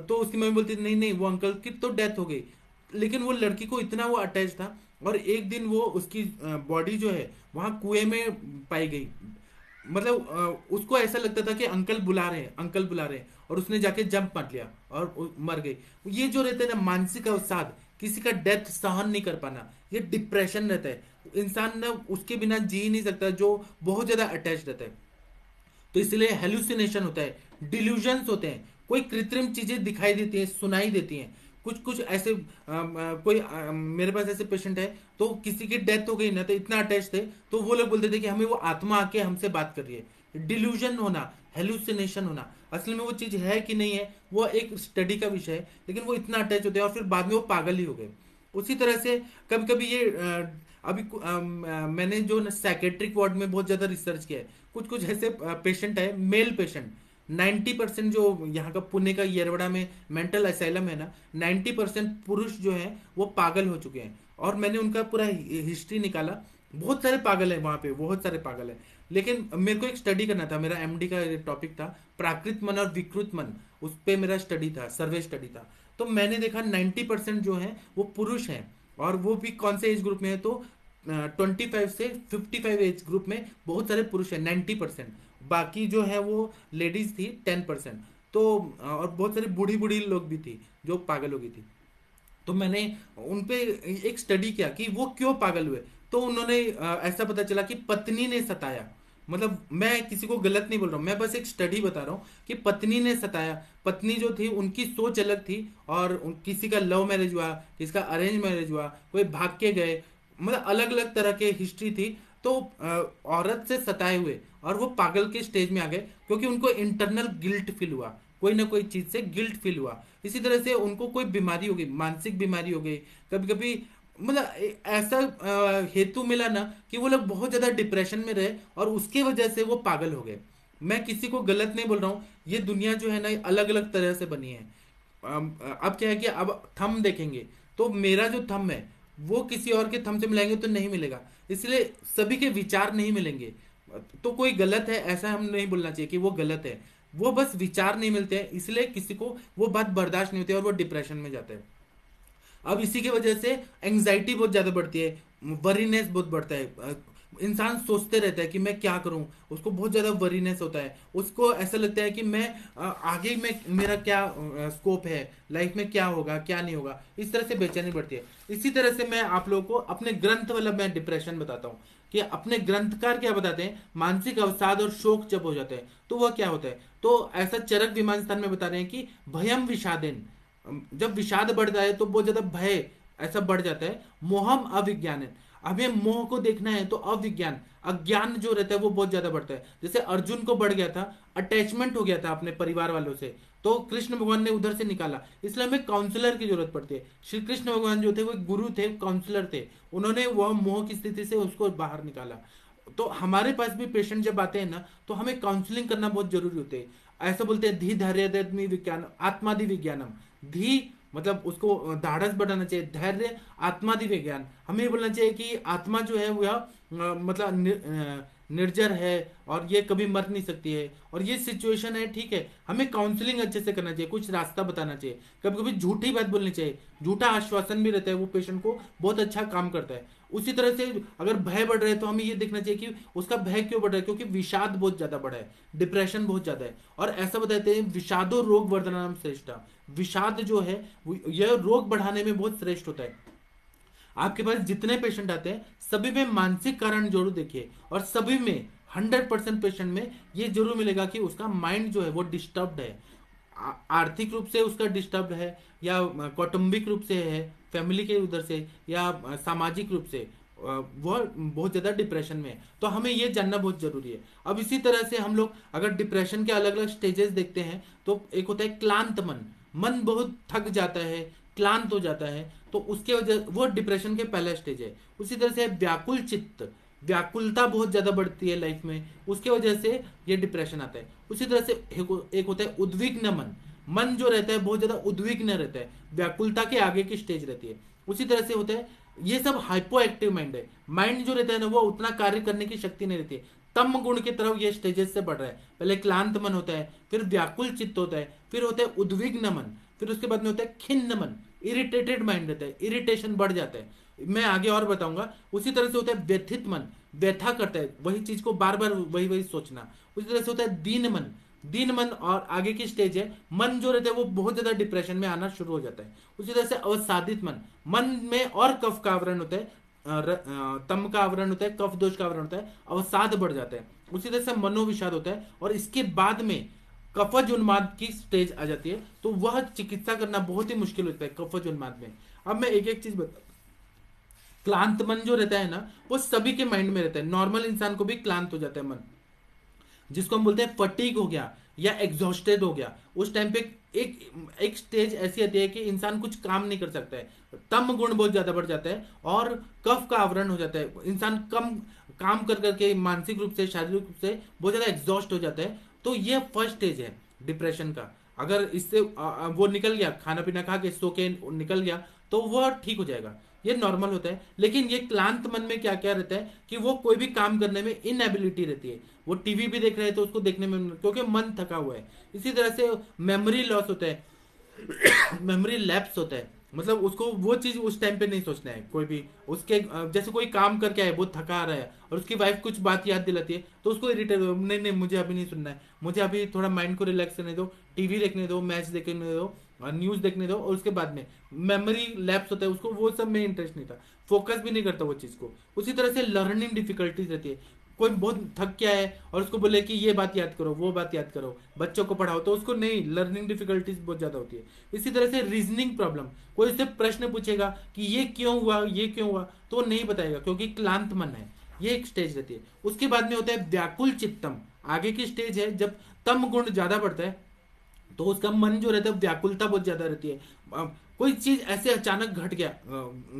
तो उसकी मम्मी बोलती थी नहीं नहीं, वो अंकल की तो डेथ हो गई। लेकिन वो लड़की को इतना वो अटैच था। और एक दिन वो उसकी बॉडी जो है वहां कुएं में पाई गई। मतलब उसको ऐसा लगता था कि अंकल बुला रहे हैं, अंकल बुला रहे हैं, और उसने जाके जंप मार लिया और मर गई। ये जो रहता है ना मानसिक अवसाद, किसी का डेथ सहन नहीं कर पाना, ये डिप्रेशन रहता है। इंसान ना उसके बिना जी नहीं सकता, जो बहुत ज्यादा अटैच रहता है। तो इसलिए हेलुसिनेशन होता है, डिल्यूजन्स होते हैं, कोई कृत्रिम चीजें दिखाई देती हैं, सुनाई देती हैं। कुछ कुछ ऐसे कोई मेरे पास ऐसे पेशेंट है, तो किसी की डेथ हो गई ना, तो इतना अटैच थे, तो वो लोग बोलते थे कि हमें वो आत्मा आके हमसे बात कर रही है। डिल्यूजन होना, हेलुसिनेशन होना, असल में वो चीज है कि नहीं है वो एक स्टडी का विषय है, लेकिन वो इतना अटैच होते हैं और फिर बाद में वो पागल ही हो गए। उसी तरह से कभी कभी ये अभी मैंने जो साइकेट्रिक वार्ड में बहुत ज्यादा रिसर्च किया है, कुछ कुछ ऐसे पेशेंट है, मेल पेशेंट, 90% जो यहाँ का पुणे का येरवड़ा में मेंटल असाइलम है ना, 90% पुरुष जो है वो पागल हो चुके हैं। और मैंने उनका पूरा हिस्ट्री निकाला, बहुत सारे पागल है वहां पे, बहुत सारे पागल है। लेकिन मेरे को एक स्टडी करना था, मेरा एमडी का टॉपिक था प्राकृत मन और विकृत मन, उस पे मेरा स्टडी था, सर्वे स्टडी था। तो मैंने देखा 90% जो है वो पुरुष हैं। और वो भी कौन से एज ग्रुप में है, तो 25 से 55 एज ग्रुप में बहुत सारे पुरुष हैं 90%। बाकी जो है वो लेडीज थी 10%। तो और बहुत सारी बूढ़ी बूढ़ी लोग भी थी जो पागल हो गई थी। तो मैंने उन पे एक स्टडी किया कि वो क्यों पागल हुए। तो उन्होंने ऐसा पता चला कि पत्नी ने सताया। मतलब मैं किसी को गलत नहीं बोल रहा हूँ, मैं बस एक स्टडी बता रहा हूँ कि पत्नी ने सताया। पत्नी जो थी उनकी सोच अलग थी, और किसी का लव मैरिज हुआ, किसी का अरेंज मैरिज हुआ, कोई भाग के गए, मतलब अलग अलग तरह के हिस्ट्री थी। तो औरत से सताए हुए और वो पागल के स्टेज में आ गए, क्योंकि उनको इंटरनल गिल्ट फील हुआ, कोई ना कोई चीज से गिल्ट फील हुआ। इसी तरह से उनको कोई बीमारी हो गई, मानसिक बीमारी हो गई, कभी कभी मतलब ऐसा हेतु मिला ना कि वो लोग बहुत ज्यादा डिप्रेशन में रहे और उसकी वजह से वो पागल हो गए। मैं किसी को गलत नहीं बोल रहा हूँ, ये दुनिया जो है ना अलग अलग तरह से बनी है। अब क्या है कि अब थंब देखेंगे, तो मेरा जो थंब है वो किसी और के थंब से मिलाएंगे तो नहीं मिलेगा। इसलिए सभी के विचार नहीं मिलेंगे। तो कोई गलत है ऐसा हम नहीं बोलना चाहिए कि वो गलत है, वो बस विचार नहीं मिलते हैं, इसलिए किसी को वो बात बर्दाश्त नहीं होती और वो डिप्रेशन में जाता है। अब इसी की वजह से एंजाइटी बहुत ज्यादा बढ़ती है, वरीनेस बहुत बढ़ता है। इंसान सोचते रहता है कि मैं क्या करूं, उसको बहुत ज्यादा वरीनेस होता है, उसको ऐसा लगता है कि मैं आगे में मेरा क्या स्कोप है, लाइफ में क्या होगा क्या नहीं होगा, इस तरह से बेचैनी बढ़ती है। इसी तरह से मैं आप लोगों को अपने ग्रंथ वाला मैं डिप्रेशन बताता हूँ कि अपने ग्रंथकार क्या बताते हैं, मानसिक अवसाद और शोक जब हो जाते हैं तो वह क्या होता है। तो ऐसा चरक विमान स्थान में बता रहे हैं कि भयम विषादेन, जब विषाद बढ़ जाए तो बहुत ज्यादा भय ऐसा बढ़ जाता है। मोहम अविज्ञान, हमें मोह को देखना है तो अविज्ञान, अज्ञान जो रहता है वो बहुत ज्यादा बढ़ता है। जैसे अर्जुन को बढ़ गया था, अटैचमेंट हो गया था अपने परिवार वालों से, तो कृष्ण भगवान ने उधर से निकाला। इसलिए हमें काउंसलर की जरूरत पड़ती है। श्री कृष्ण भगवान जो थे वो गुरु थे, काउंसलर थे, उन्होंने वह मोह की स्थिति से उसको बाहर निकाला। तो हमारे पास भी पेशेंट जब आते हैं ना, तो हमें काउंसलिंग करना बहुत जरूरी होते है। ऐसा बोलते हैं धी धैर्य विज्ञान आत्मादि विज्ञानम। धी मतलब उसको धाड़स बढ़ाना चाहिए, धैर्य आत्मादि विज्ञान, हमें ये बोलना चाहिए कि आत्मा जो है वह मतलब निर्जर है और ये कभी मर नहीं सकती है, और ये सिचुएशन है, ठीक है। हमें काउंसलिंग अच्छे से करना चाहिए, कुछ रास्ता बताना चाहिए, कभी कभी झूठी बात बोलनी चाहिए, झूठा आश्वासन भी रहता है, वो पेशेंट को बहुत अच्छा काम करता है। उसी तरह से अगर भय बढ़ रहा है तो हमें ये देखना चाहिए कि उसका भय क्यों बढ़ रहा है, क्योंकि विषाद बहुत ज्यादा बढ़ा है, डिप्रेशन बहुत ज्यादा है। और ऐसा बताते हैं विषादो रोग वर्धनम श्रेष्ठ, विषाद जो है यह रोग बढ़ाने में बहुत श्रेष्ठ होता है। आपके पास जितने पेशेंट आते हैं सभी में मानसिक कारण जरूर देखिए, और सभी में 100% पेशेंट में ये जरूर मिलेगा कि उसका माइंड जो है वो डिस्टर्ब्ड है, आर्थिक रूप से उसका डिस्टर्ब है, या कौटुंबिक रूप से है, फैमिली के उधर से, या सामाजिक रूप से वो बहुत ज्यादा डिप्रेशन में है। तो हमें ये जानना बहुत जरूरी है। अब इसी तरह से हम लोग अगर डिप्रेशन के अलग अलग स्टेजेस देखते हैं, तो एक होता है क्लांत मन, मन बहुत थक जाता है, क्लांत हो जाता है, तो उसके वजह वो डिप्रेशन के पहला स्टेज है। उसी तरह से व्याकुल चित्त, व्याकुलता बहुत ज्यादा बढ़ती है लाइफ में, उसके वजह से ये डिप्रेशन आता है। उसी तरह से एक होता है उद्विग्न मन, मन जो रहता है बहुत ज्यादा उद्विग्न रहता है, व्याकुलता के आगे की स्टेज रहती है। उसी तरह से होता है, ये सब हाइपो एक्टिव माइंड है, माइंड जो रहता है ना वो उतना कार्य करने की शक्ति नहीं रहती है, तम गुण की तरफ ये स्टेजेस से बढ़ रहा है। पहले क्लांत मन होता है, फिर व्याकुल चित्त होता है, फिर होता है उद्विग्न मन, फिर उसके बाद में होता है खिन्न मन, इरिटेटेड माइंड रहता है, इरिटेशन बढ़ जाता है, मैं आगे और बताऊंगा। उसी तरह से होता है व्यथित मन, व्यथा करता है, वही चीज को बार बार वही वही सोचना। उसी तरह से होता है दीन मन, दीन मन और आगे की स्टेज है, मन जो रहता है वो बहुत ज्यादा डिप्रेशन में आना शुरू हो जाता है। उसी तरह से अवसादित मन, मन में और कफ का आवरण होता है, तम का आवरण होता है, कफ दोष का आवरण होता है, अवसाद बढ़ जाता है। उसी तरह से मनोविषाद होता है, और इसके बाद में कफज उन्माद की स्टेज आ जाती है, तो वह चिकित्सा करना बहुत ही मुश्किल होता है कफज उन्माद में। अब मैं एक एक चीज बता, क्लांत मन जो रहता है ना वो सभी के माइंड में रहता है, नॉर्मल इंसान को भी क्लांत हो जाता है मन, जिसको हम बोलते हैं फटीग हो गया या एग्जॉस्टेड हो गया। उस टाइम पे एक एक स्टेज ऐसी आती है कि इंसान कुछ काम नहीं कर सकता है, तम गुण बहुत ज्यादा बढ़ जाता है, और कफ का आवरण हो जाता है, इंसान कम काम कर करके मानसिक रूप से शारीरिक रूप से बहुत ज्यादा एग्जॉस्ट हो जाता है। तो ये फर्स्ट स्टेज है डिप्रेशन का। अगर इससे वो निकल गया, खाना पीना खा के सो के निकल गया, तो वो ठीक हो जाएगा, ये नॉर्मल होता है। लेकिन ये क्लांत मन में क्या क्या रहता है कि वो कोई भी काम करने में इनएबिलिटी रहती है, वो टीवी भी देख रहे हैं तो उसको देखने में, क्योंकि मन थका हुआ है। इसी तरह से मेमोरी लॉस होता है, मेमोरी लैप्स होता है, मतलब उसको वो चीज उस टाइम पे नहीं सोचना है कोई भी, उसके जैसे कोई काम करके आए बहुत थका आ रहा है और उसकी वाइफ कुछ बात याद दिलाती है तो उसको इरिटेट, नहीं नहीं मुझे अभी नहीं सुनना है, मुझे अभी थोड़ा माइंड को रिलैक्स करने दो, टीवी देखने दो, मैच देखने दो, न्यूज देखने दो, और उसके बाद में मेमोरी लैप्स होता है, उसको वो सब में इंटरेस्ट नहीं था, फोकस भी नहीं करता वो चीज को। उसी तरह से लर्निंग डिफिकल्टीज रहती है, कोई बहुत थक गया है और उसको बोले कि ये बात याद करो, वो बात याद करो, बच्चों को पढ़ाओ, तो उसको नहीं, लर्निंग डिफिकल्टीज बहुत ज्यादा होती है। इसी तरह से रीजनिंग प्रॉब्लम, कोई उससे प्रश्न पूछेगा कि ये क्यों हुआ, ये क्यों हुआ, तो वो नहीं बताएगा क्योंकि क्लांत मन है। ये एक स्टेज रहती है। उसके बाद में होता है व्याकुल चित्तम, आगे की स्टेज है जब तम गुण ज्यादा बढ़ता है, तो उसका मन जो रहता है व्याकुलता बहुत ज्यादा रहती है। कोई चीज ऐसे अचानक घट गया,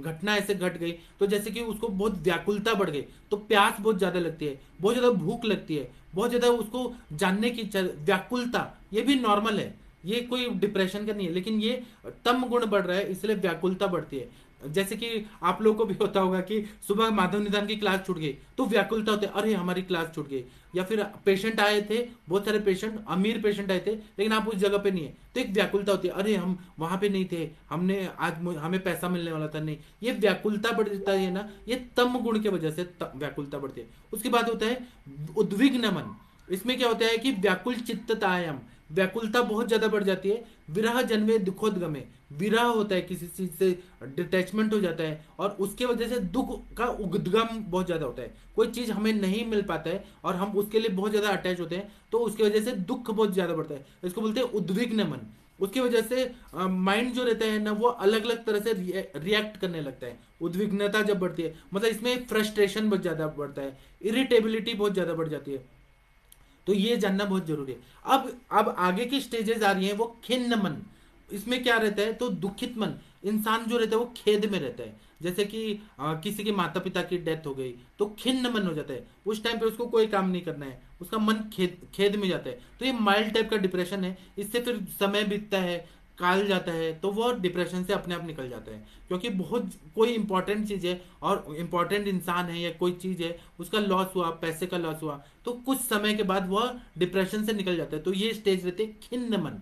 घटना ऐसे घट गई, तो जैसे कि उसको बहुत व्याकुलता बढ़ गई, तो प्यास बहुत ज्यादा लगती है, बहुत ज्यादा भूख लगती है, बहुत ज्यादा उसको जानने की इच्छा, व्याकुलता, ये भी नॉर्मल है, ये कोई डिप्रेशन का नहीं है, लेकिन ये तम गुण बढ़ रहा है इसलिए व्याकुलता बढ़ती है। जैसे कि आप लोगों को भी होता होगा कि सुबह माधव निदान की क्लास छूट गई तो व्याकुलता होती है, अरे हमारी क्लास छूट गई, या फिर पेशेंट आए थे, बहुत सारे पेशेंट, अमीर पेशेंट आए थे लेकिन आप उस जगह पे नहीं है, तो एक व्याकुलता होती है, अरे हम वहां पे नहीं थे, हमने आज हमें पैसा मिलने वाला था, नहीं, ये व्याकुलता बढ़ता है ना, ये तम गुण की वजह से व्याकुलता बढ़ती है। उसके बाद होता है उद्विग्न मन, इसमें क्या होता है कि व्याकुल चित्ततायम, व्याकुलता बहुत ज्यादा बढ़ जाती है, विरह जन्मे दुखोद्गमे, विरह होता है, किसी चीज से डिटैचमेंट हो जाता है, और उसके वजह से दुख का उद्गम बहुत ज्यादा होता है, कोई चीज हमें नहीं मिल पाता है और हम उसके लिए बहुत ज्यादा अटैच होते हैं, तो उसकी वजह से दुख बहुत ज्यादा बढ़ता है, इसको बोलते हैं उद्विग्न मन। उसकी वजह से माइंड जो रहता है ना वो अलग अलग तरह से रिएक्ट करने लगता है, उद्विग्नता जब बढ़ती है, मतलब इसमें फ्रस्ट्रेशन बहुत ज्यादा बढ़ता है, इरिटेबिलिटी बहुत ज्यादा बढ़ जाती है, तो ये जानना बहुत जरूरी है। अब आगे की स्टेजेस आ रही हैं, वो खिन्न मन, इसमें क्या रहता है, तो दुखित मन, इंसान जो रहता है वो खेद में रहता है, जैसे कि किसी के माता पिता की डेथ हो गई तो खिन्न मन हो जाता है, उस टाइम पे उसको कोई काम नहीं करना है, उसका मन खेद खेद में जाता है, तो ये माइल्ड टाइप का डिप्रेशन है। इससे फिर समय बीतता है, काल जाता है, तो वो डिप्रेशन से अपने आप निकल जाता है, क्योंकि बहुत कोई इंपॉर्टेंट चीज है और इंपॉर्टेंट इंसान है या कोई चीज है, उसका लॉस हुआ, पैसे का लॉस हुआ, तो कुछ समय के बाद वह डिप्रेशन से निकल जाता है, तो ये स्टेज रहते हैं खिन्न मन।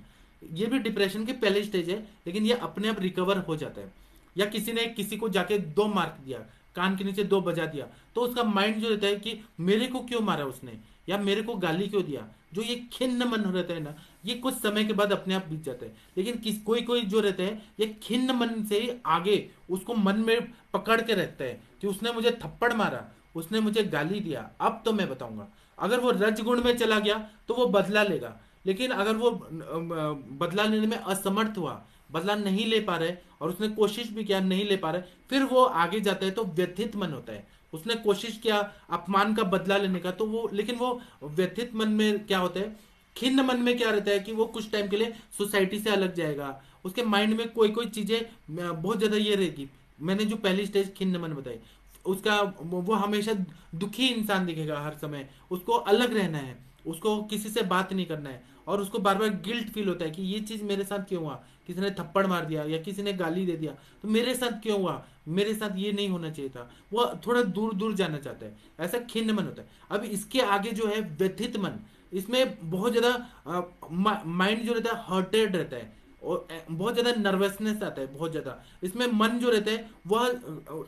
ये भी डिप्रेशन के पहले स्टेज है, लेकिन ये अपने आप रिकवर हो जाता है। या किसी ने किसी को जाके दो मार दिया, कान के नीचे दो बजा दिया, तो उसका माइंड जो रहता है कि मेरे को क्यों मारा उसने, या मेरे को गाली क्यों दिया, जो ये खिन्न मन रहता है ना, ये कुछ समय के बाद अपने आप बीत जाता है। लेकिन कोई कोई जो रहते हैं ये खिन्न मन से आगे उसको मन में पकड़ के रखता है कि उसने मुझे थप्पड़ मारा, उसने मुझे गाली दिया, अब तो मैं बताऊंगा। अगर वो रजगुण में चला गया तो वो बदला लेगा, लेकिन अगर वो बदला लेने में असमर्थ हुआ, बदला नहीं ले पा रहे और उसने कोशिश भी किया नहीं ले पा रहे, फिर वो आगे जाता है तो व्यथित मन होता है। उसने कोशिश किया अपमान का बदला लेने का, तो वो, लेकिन वो व्यथित मन में क्या होता है, खिन्न मन में क्या रहता है कि वो कुछ टाइम के लिए सोसाइटी से अलग जाएगा। उसके माइंड में कोई कोई चीजें बहुत ज्यादा ये रहेगी। मैंने जो पहली स्टेज खिन्न मन बताई, उसका वो हमेशा दुखी इंसान दिखेगा हर समय, उसको अलग रहना है, उसको किसी से बात नहीं करना है, और उसको बार बार गिल्ट फील होता है कि ये चीज मेरे साथ क्यों हुआ, किसी ने थप्पड़ मार दिया या किसी ने गाली दे दिया तो मेरे साथ क्यों हुआ, मेरे साथ ये नहीं होना चाहिए था। वो थोड़ा दूर दूर जाना चाहता है, ऐसा खिन्न मन होता है। अब इसके आगे जो है व्यथित मन, इसमें बहुत ज्यादा माइंड जो रहता है हर्टेड रहता है, और बहुत ज्यादा नर्वसनेस आता है, बहुत ज्यादा इसमें मन जो रहता है वह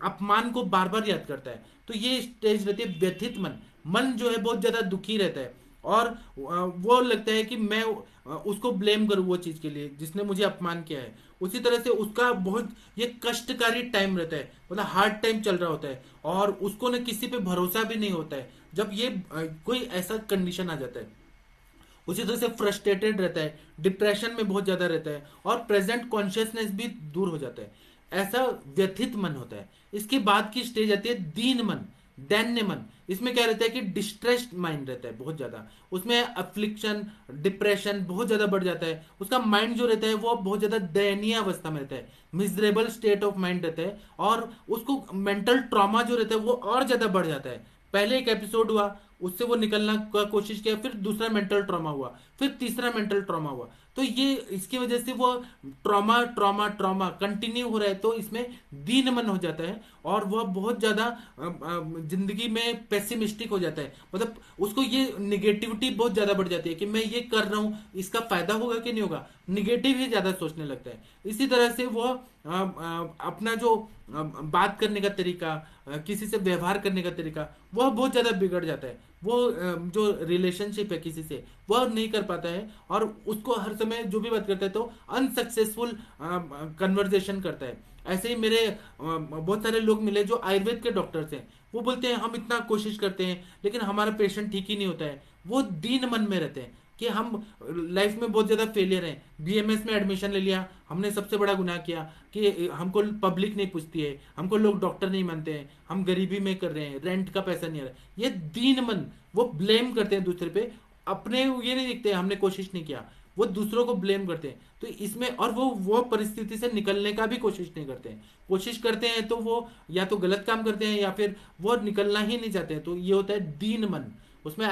अपमान को बार बार याद करता है। तो ये स्टेज रहती है व्यथित मन। मन जो है बहुत ज्यादा दुखी रहता है, और वो लगता है कि मैं उसको ब्लेम करूं वो चीज के लिए जिसने मुझे अपमान किया है। उसी तरह से उसका बहुत ये कष्टकारी टाइम रहता है, मतलब हार्ड टाइम चल रहा होता है, और उसको ना किसी पे भरोसा भी नहीं होता है जब ये कोई ऐसा कंडीशन आ जाता है। उसी तरह से फ्रस्ट्रेटेड रहता है, डिप्रेशन में बहुत ज्यादा रहता है, और प्रेजेंट कॉन्शियसनेस भी दूर हो जाता है। ऐसा व्यथित मन होता है। इसके बाद की स्टेज आती है दीन मन, दैन्य मन। इसमें क्या रहता है कि डिस्ट्रेस्ड माइंड रहता है बहुत ज्यादा, उसमें अफ्लिक्शन, डिप्रेशन बहुत ज्यादा बढ़ जाता है। उसका माइंड जो रहता है वो बहुत ज्यादा दयनीय अवस्था में रहता है, मिजरेबल स्टेट ऑफ माइंड रहता है, और उसको मेंटल ट्रॉमा जो रहता है वो और ज्यादा बढ़ जाता है। पहले एक एपिसोड हुआ, उससे वो निकलना का कोशिश किया, फिर दूसरा मेंटल ट्रॉमा हुआ, फिर तीसरा मेंटल ट्रॉमा हुआ। तो ये इसकी वजह से वो ट्रॉमा ट्रॉमा ट्रॉमा कंटिन्यू हो रहा है, तो इसमें दीन मन हो जाता है, और वह बहुत ज्यादा जिंदगी में पेसिमिस्टिक हो जाता है। मतलब उसको ये निगेटिविटी बहुत ज्यादा बढ़ जाती है कि मैं ये कर रहा हूं, इसका फायदा होगा कि नहीं होगा, निगेटिव ही ज्यादा सोचने लगता है। इसी तरह से वो अपना जो बात करने का तरीका, किसी से व्यवहार करने का तरीका, वह बहुत ज्यादा बिगड़ जाता है। वो जो रिलेशनशिप है किसी से वह नहीं कर पाता है, और उसको हर समय जो भी बात करता है तो अनसक्सेसफुल कन्वर्जेशन करता है। ऐसे ही मेरे बहुत सारे लोग मिले जो आयुर्वेद के डॉक्टर्स हैं, वो बोलते हैं हम इतना कोशिश करते हैं लेकिन हमारा पेशेंट ठीक ही नहीं होता है। वो दीन मन में रहते हैं कि हम लाइफ में बहुत ज्यादा फेलियर हैं, बीएमएस में एडमिशन ले लिया, हमने सबसे बड़ा गुनाह किया कि हमको पब्लिक नहीं पूछती है, हमको लोग डॉक्टर नहीं मानते हैं, हम गरीबी में कर रहे हैं, रेंट का पैसा नहीं आ रहा है। ये दीन मन, वो ब्लेम करते हैं दूसरे पे, अपने ये नहीं देखते हैं हमने कोशिश नहीं किया, वो दूसरों को ब्लेम करते हैं। तो इसमें, और वो परिस्थिति से निकलने का भी कोशिश नहीं करते हैं, कोशिश करते हैं तो वो या तो गलत काम करते हैं या फिर वो निकलना ही नहीं चाहते हैं। तो ये होता है दीन मन। उसमें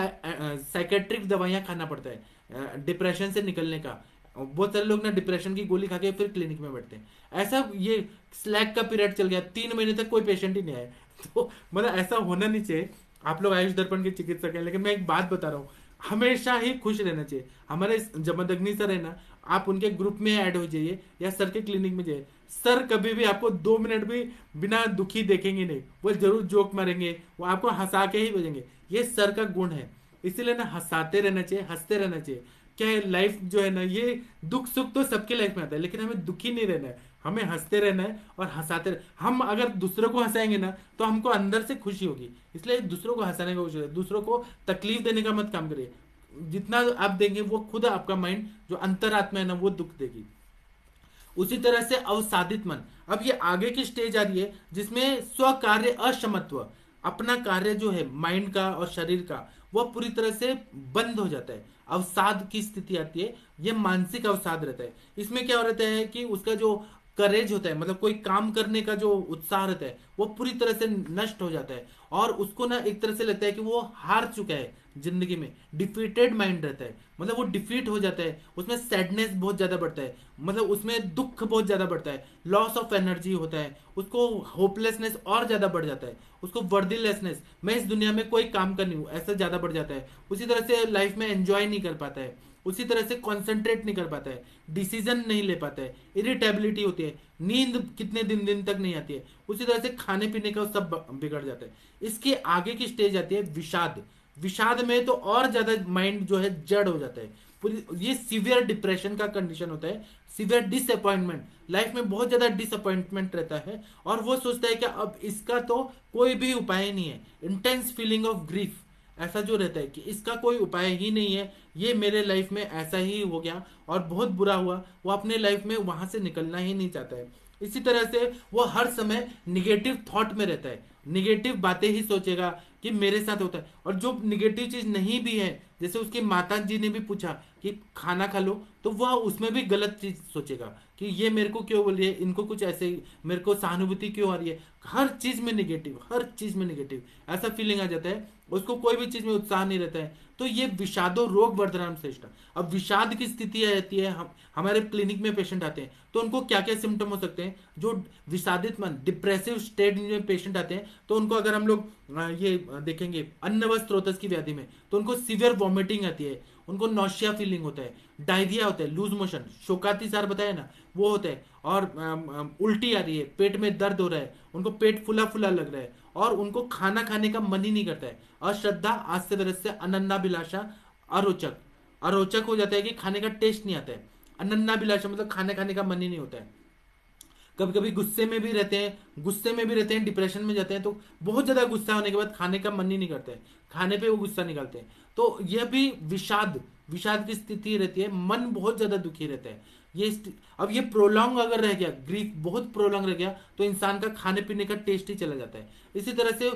साइकेट्रिक दवाइयां खाना पड़ता है डिप्रेशन से निकलने का। बहुत सारे लोग ना डिप्रेशन की गोली खा के फिर क्लिनिक में बैठते हैं। ऐसा ये स्लैक का पीरियड चल गया, 3 महीने तक कोई पेशेंट ही नहीं आया। तो मतलब ऐसा होना नहीं चाहिए। आप लोग आयुष दर्पण के चिकित्सक हैं, लेकिन मैं एक बात बता रहा हूँ, हमेशा ही खुश रहना चाहिए। हमारे जमदग्नि सर है ना, आप उनके ग्रुप में ऐड हो जाइए या सर के क्लिनिक में जाइए, सर कभी भी आपको 2 मिनट भी बिना दुखी देखेंगे नहीं, वो जरूर जोक मारेंगे, वो आपको हंसा के ही भेजेंगे। ये सर का गुण है। इसीलिए ना हंसाते रहना चाहिए, हंसते रहना चाहिए। क्या है, लाइफ जो है ना, ये दुख सुख तो सबके लाइफ में आता है, लेकिन हमें दुखी नहीं रहना है, हमें हंसते रहना है और हम अगर दूसरों को हंसाएंगे ना तो हमको अंदर से खुशी होगी। इसलिए दूसरों को हंसाने का कोशिश करिए, दूसरों को तकलीफ देने का मत काम करिए। जितना आप देंगे वो खुद आपका माइंड जो अंतरात्मा है ना वो दुख देगी। उसी तरह से अवसादित मन, अब ये आगे की स्टेज आ रही है जिसमें स्व कार्य अक्षमत्व, अपना कार्य जो है माइंड का और शरीर का वह पूरी तरह से बंद हो जाता है, अवसाद की स्थिति आती है। ये मानसिक अवसाद रहता है। इसमें क्या रहता है कि उसका जो करेज होता है, मतलब कोई काम करने का जो उत्साह रहता है वो पूरी तरह से नष्ट हो जाता है, और उसको ना एक तरह से लगता है कि वो हार चुका है जिंदगी में, डिफीटेड माइंड रहता है, मतलब वो डिफीट हो जाता है। उसमें सैडनेस बहुत ज्यादा बढ़ता है, मतलब उसमें दुख बहुत ज्यादा बढ़ता है, लॉस ऑफ एनर्जी होता है, उसको होपलेसनेस और ज्यादा बढ़ जाता है, उसको वर्दीलेसनेस, मैं इस दुनिया में कोई काम का नहीं हूं, ऐसा ज्यादा बढ़ जाता है। उसी तरह से लाइफ में एंजॉय नहीं कर पाता है, उसी तरह से कॉन्सेंट्रेट नहीं कर पाता है, डिसीजन नहीं ले पाता है, इरिटेबिलिटी होती है, नींद कितने दिन दिन तक नहीं आती है, उसी तरह से खाने पीने का सब बिगड़ जाता है। इसके आगे की स्टेज आती है विषाद। विषाद में तो और ज्यादा माइंड जो है जड़ हो जाता है, ये सीवियर डिप्रेशन का कंडीशन होता है, सीवियर डिसअपॉइंटमेंट, लाइफ में बहुत ज्यादा डिसअपॉइंटमेंट रहता है, और वो सोचता है कि अब इसका तो कोई भी उपाय नहीं है, इंटेंस फीलिंग ऑफ ग्रीफ, ऐसा जो रहता है कि इसका कोई उपाय ही नहीं है, ये मेरे लाइफ में ऐसा ही हो गया और बहुत बुरा हुआ, वो अपने लाइफ में वहां से निकलना ही नहीं चाहता है। इसी तरह से वो हर समय निगेटिव थॉट में रहता है, निगेटिव बातें ही सोचेगा कि मेरे साथ होता है, और जो निगेटिव चीज नहीं भी है, जैसे उसकी माता जी ने भी पूछा कि खाना खा लो, तो वह उसमें भी गलत चीज सोचेगा कि ये मेरे को क्यों बोल रही है, इनको कुछ ऐसे मेरे को सहानुभूति क्यों आ रही है, हर चीज में निगेटिव, हर चीज में निगेटिव, ऐसा फीलिंग आ जाता है, उसको कोई भी चीज में उत्साह नहीं रहता है। तो ये विषादो रोग वर्धनम श्रेष्ठ। अब विषाद की स्थिति आती है, हम हमारे क्लिनिक में पेशेंट आते हैं तो उनको क्या क्या सिम्टम हो सकते हैं, जो विषादित मन डिप्रेसिव स्टेट में पेशेंट आते हैं, तो उनको अगर हम लोग ये देखेंगे अन्न व स्रोतस की व्याधि में, तो उनको सीवियर वॉमिटिंग आती है, उनको नौशिया फीलिंग होता है, डायरिया होता है, लूज मोशन, शोकातिसार बताया ना वो होता है, और उल्टी आ रही है, पेट में दर्द हो रहा है, उनको पेट फुला फुला लग रहा है, और उनको खाना खाने का मन ही नहीं करता है, अश्रद्धा, आस्य वरस्य, अनन्नाभिलाषा, अरोचक, अरोचक हो जाता है कि खाने का टेस्ट नहीं आता है, अनन्नाभिलाषा मतलब खाने खाने का मन ही नहीं होता है, कभी कभी गुस्से में भी रहते हैं, गुस्से में भी रहते हैं, डिप्रेशन में जाते हैं, तो बहुत ज्यादा गुस्सा होने के बाद खाने का मन ही नहीं करता है, खाने पे वो गुस्सा निकालते हैं, तो यह भी विषाद, विषाद की स्थिति रहती है, मन बहुत ज्यादा दुखी रहता है। अब ये प्रोलॉन्ग अगर रह गया, ग्रीफ बहुत प्रोलॉन्ग रह गया, तो इंसान का खाने पीने का टेस्ट ही चला जाता है। इसी तरह से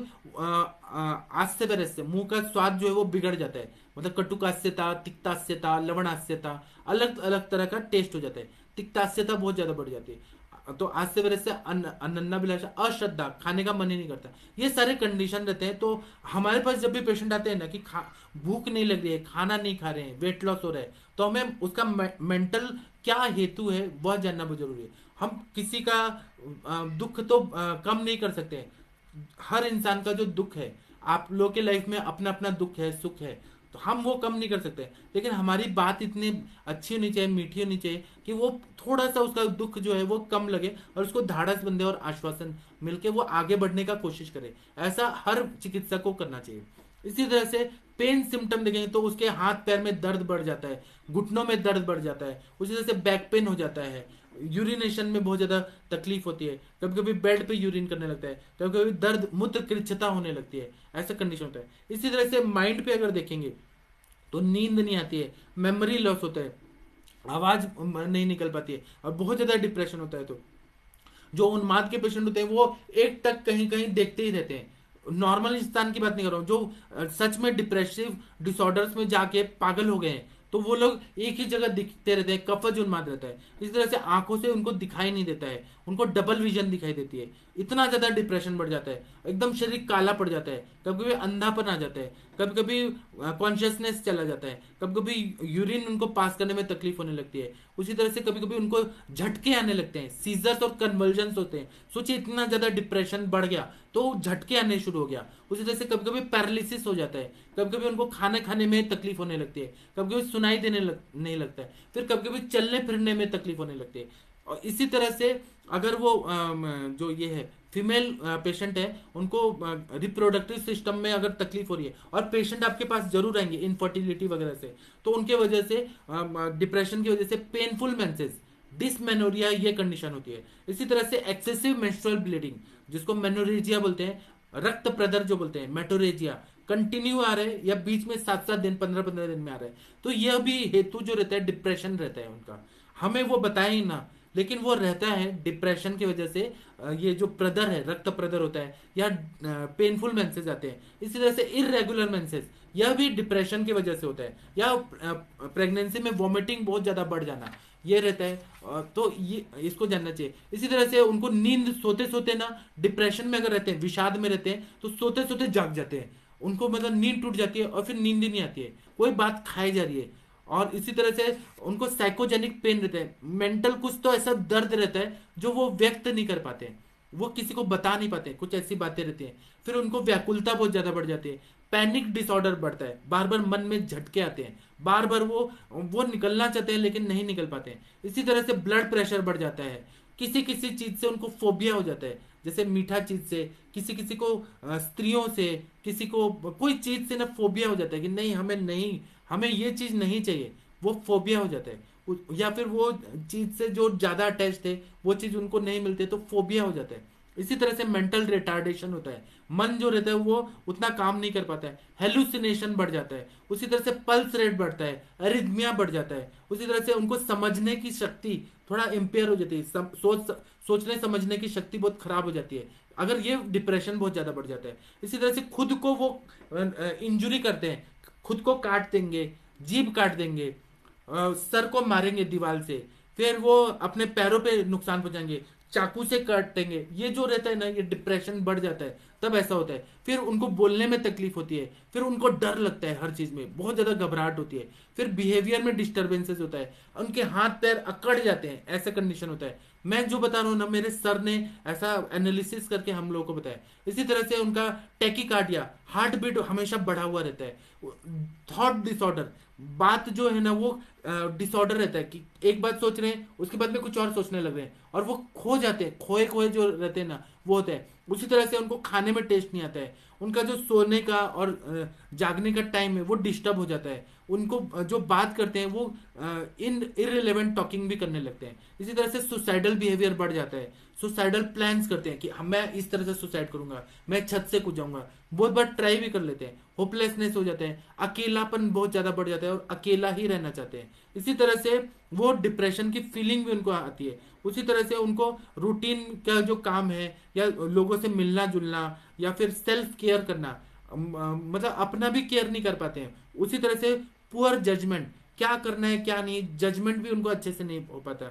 आस्य वरस से मुंह का स्वाद जो है वो बिगड़ जाता है, मतलब कटुकास्यता, तिक्तास्यता, लवणास्यता, अलग अलग तरह का टेस्ट हो जाता है, तिक्तास्यता बहुत ज्यादा बढ़ जाती है, तो आज से वजह से अनन्नाभिलाषा, अश्रद्धा, खाने का मन ही नहीं करता, ये सारे कंडीशन रहते हैं। तो हमारे पास जब भी पेशेंट आते हैं ना कि भूख नहीं लग रही है, खाना नहीं खा रहे हैं, वेट लॉस हो रहा है, तो हमें उसका मेंटल क्या हेतु है वह जानना बहुत जरूरी है। हम किसी का दुख तो कम नहीं कर सकते, हर इंसान का जो दुख है, आप लोग के लाइफ में अपना अपना दुख है, सुख है, तो हम वो कम नहीं कर सकते, लेकिन हमारी बात इतनी अच्छी होनी चाहिए, मीठी होनी चाहिए कि वो थोड़ा सा उसका दुख जो है वो कम लगे और उसको धाड़स बंधे और आश्वासन मिलके वो आगे बढ़ने का कोशिश करे। ऐसा हर चिकित्सक को करना चाहिए। इसी तरह से पेन सिम्टम देखेंगे तो उसके हाथ पैर में दर्द बढ़ जाता है, घुटनों में दर्द बढ़ जाता है, उसी तरह से बैक पेन हो जाता है, यूरिनेशन में बहुत ज्यादा तकलीफ होती है, कभी कभी बेड पे यूरिन करने लगता है, कभी कभी दर्द, मूत्र कृच्छता होने लगती है, ऐसा कंडीशन होता है। इसी तरह से माइंड पे अगर देखेंगे तो नींद नहीं आती है, मेमोरी लॉस होता है, आवाज नहीं निकल पाती है, और बहुत ज्यादा डिप्रेशन होता है। तो जो उन्माद के पेशेंट होते हैं वो एक टक कहीं कहीं देखते ही रहते हैं, नॉर्मल इंसान की बात नहीं कर रहा हूँ, जो सच में डिप्रेसिव डिसऑर्डर्स में जाके पागल हो गए हैं, तो वो लोग एक ही जगह दिखते रहते हैं, कफज उन्माद रहता है, इस तरह से आंखों से उनको दिखाई नहीं देता है, उनको डबल विजन दिखाई देती है, इतना ज्यादा डिप्रेशन बढ़ जाता है, एकदम शरीर काला पड़ जाता है, कभी कभी अंधापन आ जाता है, कभी कभी कॉन्शियसनेस चला जाता है, कभी कभी यूरिन उनको पास करने में तकलीफ होने लगती है, उसी तरह से कभी कभी उनको झटके आने लगते हैं, सीजर्स और कन्वर्जन होते हैं। सोचिए इतना ज्यादा डिप्रेशन बढ़ गया तो झटके आने शुरू हो गया। उसी तरह से कभी कभी पैरालिसिस हो जाता है, कभी कभी उनको खाने खाने में तकलीफ होने लगती है, कभी कभी सुनाई नहीं लगता है, फिर कभी कभी चलने फिरने में तकलीफ होने लगती है। और इसी तरह से अगर वो जो ये है फीमेल पेशेंट है, उनको रिप्रोडक्टिव सिस्टम में अगर तकलीफ हो रही है, और पेशेंट आपके पास जरूर आएंगे इनफर्टिलिटी वगैरह से, तो उनके वजह से डिप्रेशन की वजह से पेनफुल मेंसेस, डिसमेनोरिया, ये कंडीशन होती है। इसी तरह से एक्सेसिव मेंस्ट्रुअल ब्लीडिंग, जिसको मेनोरेजिया बोलते हैं, रक्त प्रदर जो बोलते हैं, मेटोरेजिया, कंटिन्यू आ रहे हैं या बीच में 7-7 दिन, 15-15 दिन में आ रहे हैं, तो यह भी हेतु जो रहता है डिप्रेशन रहता है उनका, हमें वो बताए ही ना, लेकिन वो रहता है डिप्रेशन की वजह से। ये जो प्रदर है, रक्त प्रदर होता है, या पेनफुल मेंसेस आते हैं, इसी तरह से इरेगुलर मेंसेस, यह भी डिप्रेशन की वजह से होता है, या प्रेगनेंसी में वॉमिटिंग बहुत ज्यादा बढ़ जाना, ये रहता है। तो ये इसको जानना चाहिए। इसी तरह से उनको नींद, सोते सोते ना, डिप्रेशन में अगर रहते हैं, विषाद में रहते हैं, तो सोते सोते जाग जाते हैं, उनको मतलब नींद टूट जाती है और फिर नींद ही नहीं आती है, कोई बात खाई जा रही है। और इसी तरह से उनको साइकोजेनिक पेन रहता है, मेंटल कुछ तो ऐसा दर्द रहता है जो वो व्यक्त नहीं कर पाते हैं, वो किसी को बता नहीं पाते, कुछ ऐसी बातें रहती हैं। फिर उनको व्याकुलता बहुत ज्यादा बढ़ जाती है, पैनिक डिसऑर्डर बढ़ता है, बार बार मन में झटके आते हैं, बार बार वो निकलना चाहते हैं लेकिन नहीं निकल पाते हैं। इसी तरह से ब्लड प्रेशर बढ़ जाता है, किसी किसी चीज से उनको फोबिया हो जाता है, जैसे मीठा चीज से, किसी किसी को स्त्रियों से, किसी को कोई चीज से ना फोबिया हो जाता है कि नहीं हमें ये चीज नहीं चाहिए, वो फोबिया हो जाता है। या फिर वो चीज से जो ज्यादा अटैच थे वो चीज उनको नहीं मिलती तो फोबिया हो जाता है। इसी तरह से मेंटल रिटार्डेशन होता है, मन जो रहता है वो उतना काम नहीं कर पाता है, हेलुसिनेशन बढ़ जाता है। उसी तरह से पल्स रेट बढ़ता है, अरिथमिया बढ़ जाता है। उसी तरह से उनको समझने की शक्ति थोड़ा इम्पेयर हो जाती है, सोचने समझने की शक्ति बहुत खराब हो जाती है अगर ये डिप्रेशन बहुत ज्यादा बढ़ जाता है। इसी तरह से खुद को वो इंजुरी करते हैं, खुद को काट देंगे, जीभ काट देंगे, सर को मारेंगे दीवार से, फिर वो अपने पैरों पे नुकसान पहुंचाएंगे, चाकू से काटेंगे। ये जो रहता है ना, ये डिप्रेशन बढ़ जाता है तब ऐसा होता है। फिर उनको बोलने में तकलीफ होती है, फिर उनको डर लगता है, हर चीज में बहुत ज्यादा घबराहट होती है, फिर बिहेवियर में डिस्टर्बेंसेस होता है, उनके हाथ पैर अकड़ जाते हैं, ऐसा कंडीशन होता है। मैं जो बता रहा हूँ ना, मेरे सर ने ऐसा एनालिसिस करके हम लोगों को बताया। इसी तरह से उनका टेकिकार्डिया, हार्ट बीट हमेशा बढ़ा हुआ रहता है, थॉट डिसऑर्डर, बात जो है ना वो डिसऑर्डर रहता है कि एक बात सोच रहे हैं उसके बाद में कुछ और सोचने लग रहे हैं, और वो खो जाते हैं, खोए खोए जो रहते हैं ना वो होते हैं। उसी तरह से उनको खाने में टेस्ट नहीं आता है, उनका जो सोने का और जागने का टाइम है वो डिस्टर्ब हो जाता है, उनको जो बात करते हैं वो इन इररिलेवेंट टॉकिंग भी करने लगते हैं। इसी तरह से सुसाइडल बिहेवियर बढ़ जाता है, सुसाइडल प्लान्स करते हैं कि मैं इस तरह से सुसाइड करूंगा, मैं छत से कूद जाऊंगा, बहुत बार ट्राई भी कर लेते हैं, होपलेसनेस हो जाते हैं, अकेलापन बहुत ज्यादा बढ़ जाता है और अकेला ही रहना चाहते हैं। इसी तरह से वो डिप्रेशन की फीलिंग भी उनको आती है। उसी तरह से उनको रूटीन का जो काम है या लोगों से मिलना जुलना या फिर सेल्फ केयर करना, मतलब अपना भी केयर नहीं कर पाते हैं। उसी तरह से पुअर जजमेंट, क्या करना है क्या नहीं, जजमेंट भी उनको अच्छे से नहीं हो पाता।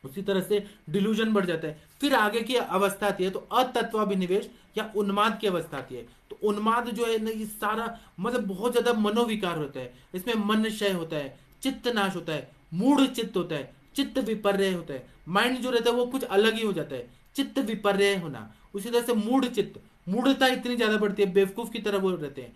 उसी तरह से डिल्यूजन बढ़ जाता है। फिर आगे की अवस्था आती है तो अतत्वाभिनिवेश या उन्माद की अवस्था आती है। तो उन्माद जो है ना, ये सारा मतलब बहुत ज्यादा मनोविकार होता है, इसमें मन क्षय होता है, चित्त नाश होता है, मूढ़ चित्त होता है, चित्त विपर्य होता है, माइंड जो रहता है वो कुछ अलग ही हो जाता है, चित्त विपर्य होना। उसी तरह से मूढ़ चित्त, मूढ़ता इतनी ज्यादा बढ़ती है, बेवकूफ की तरह वो रहते हैं।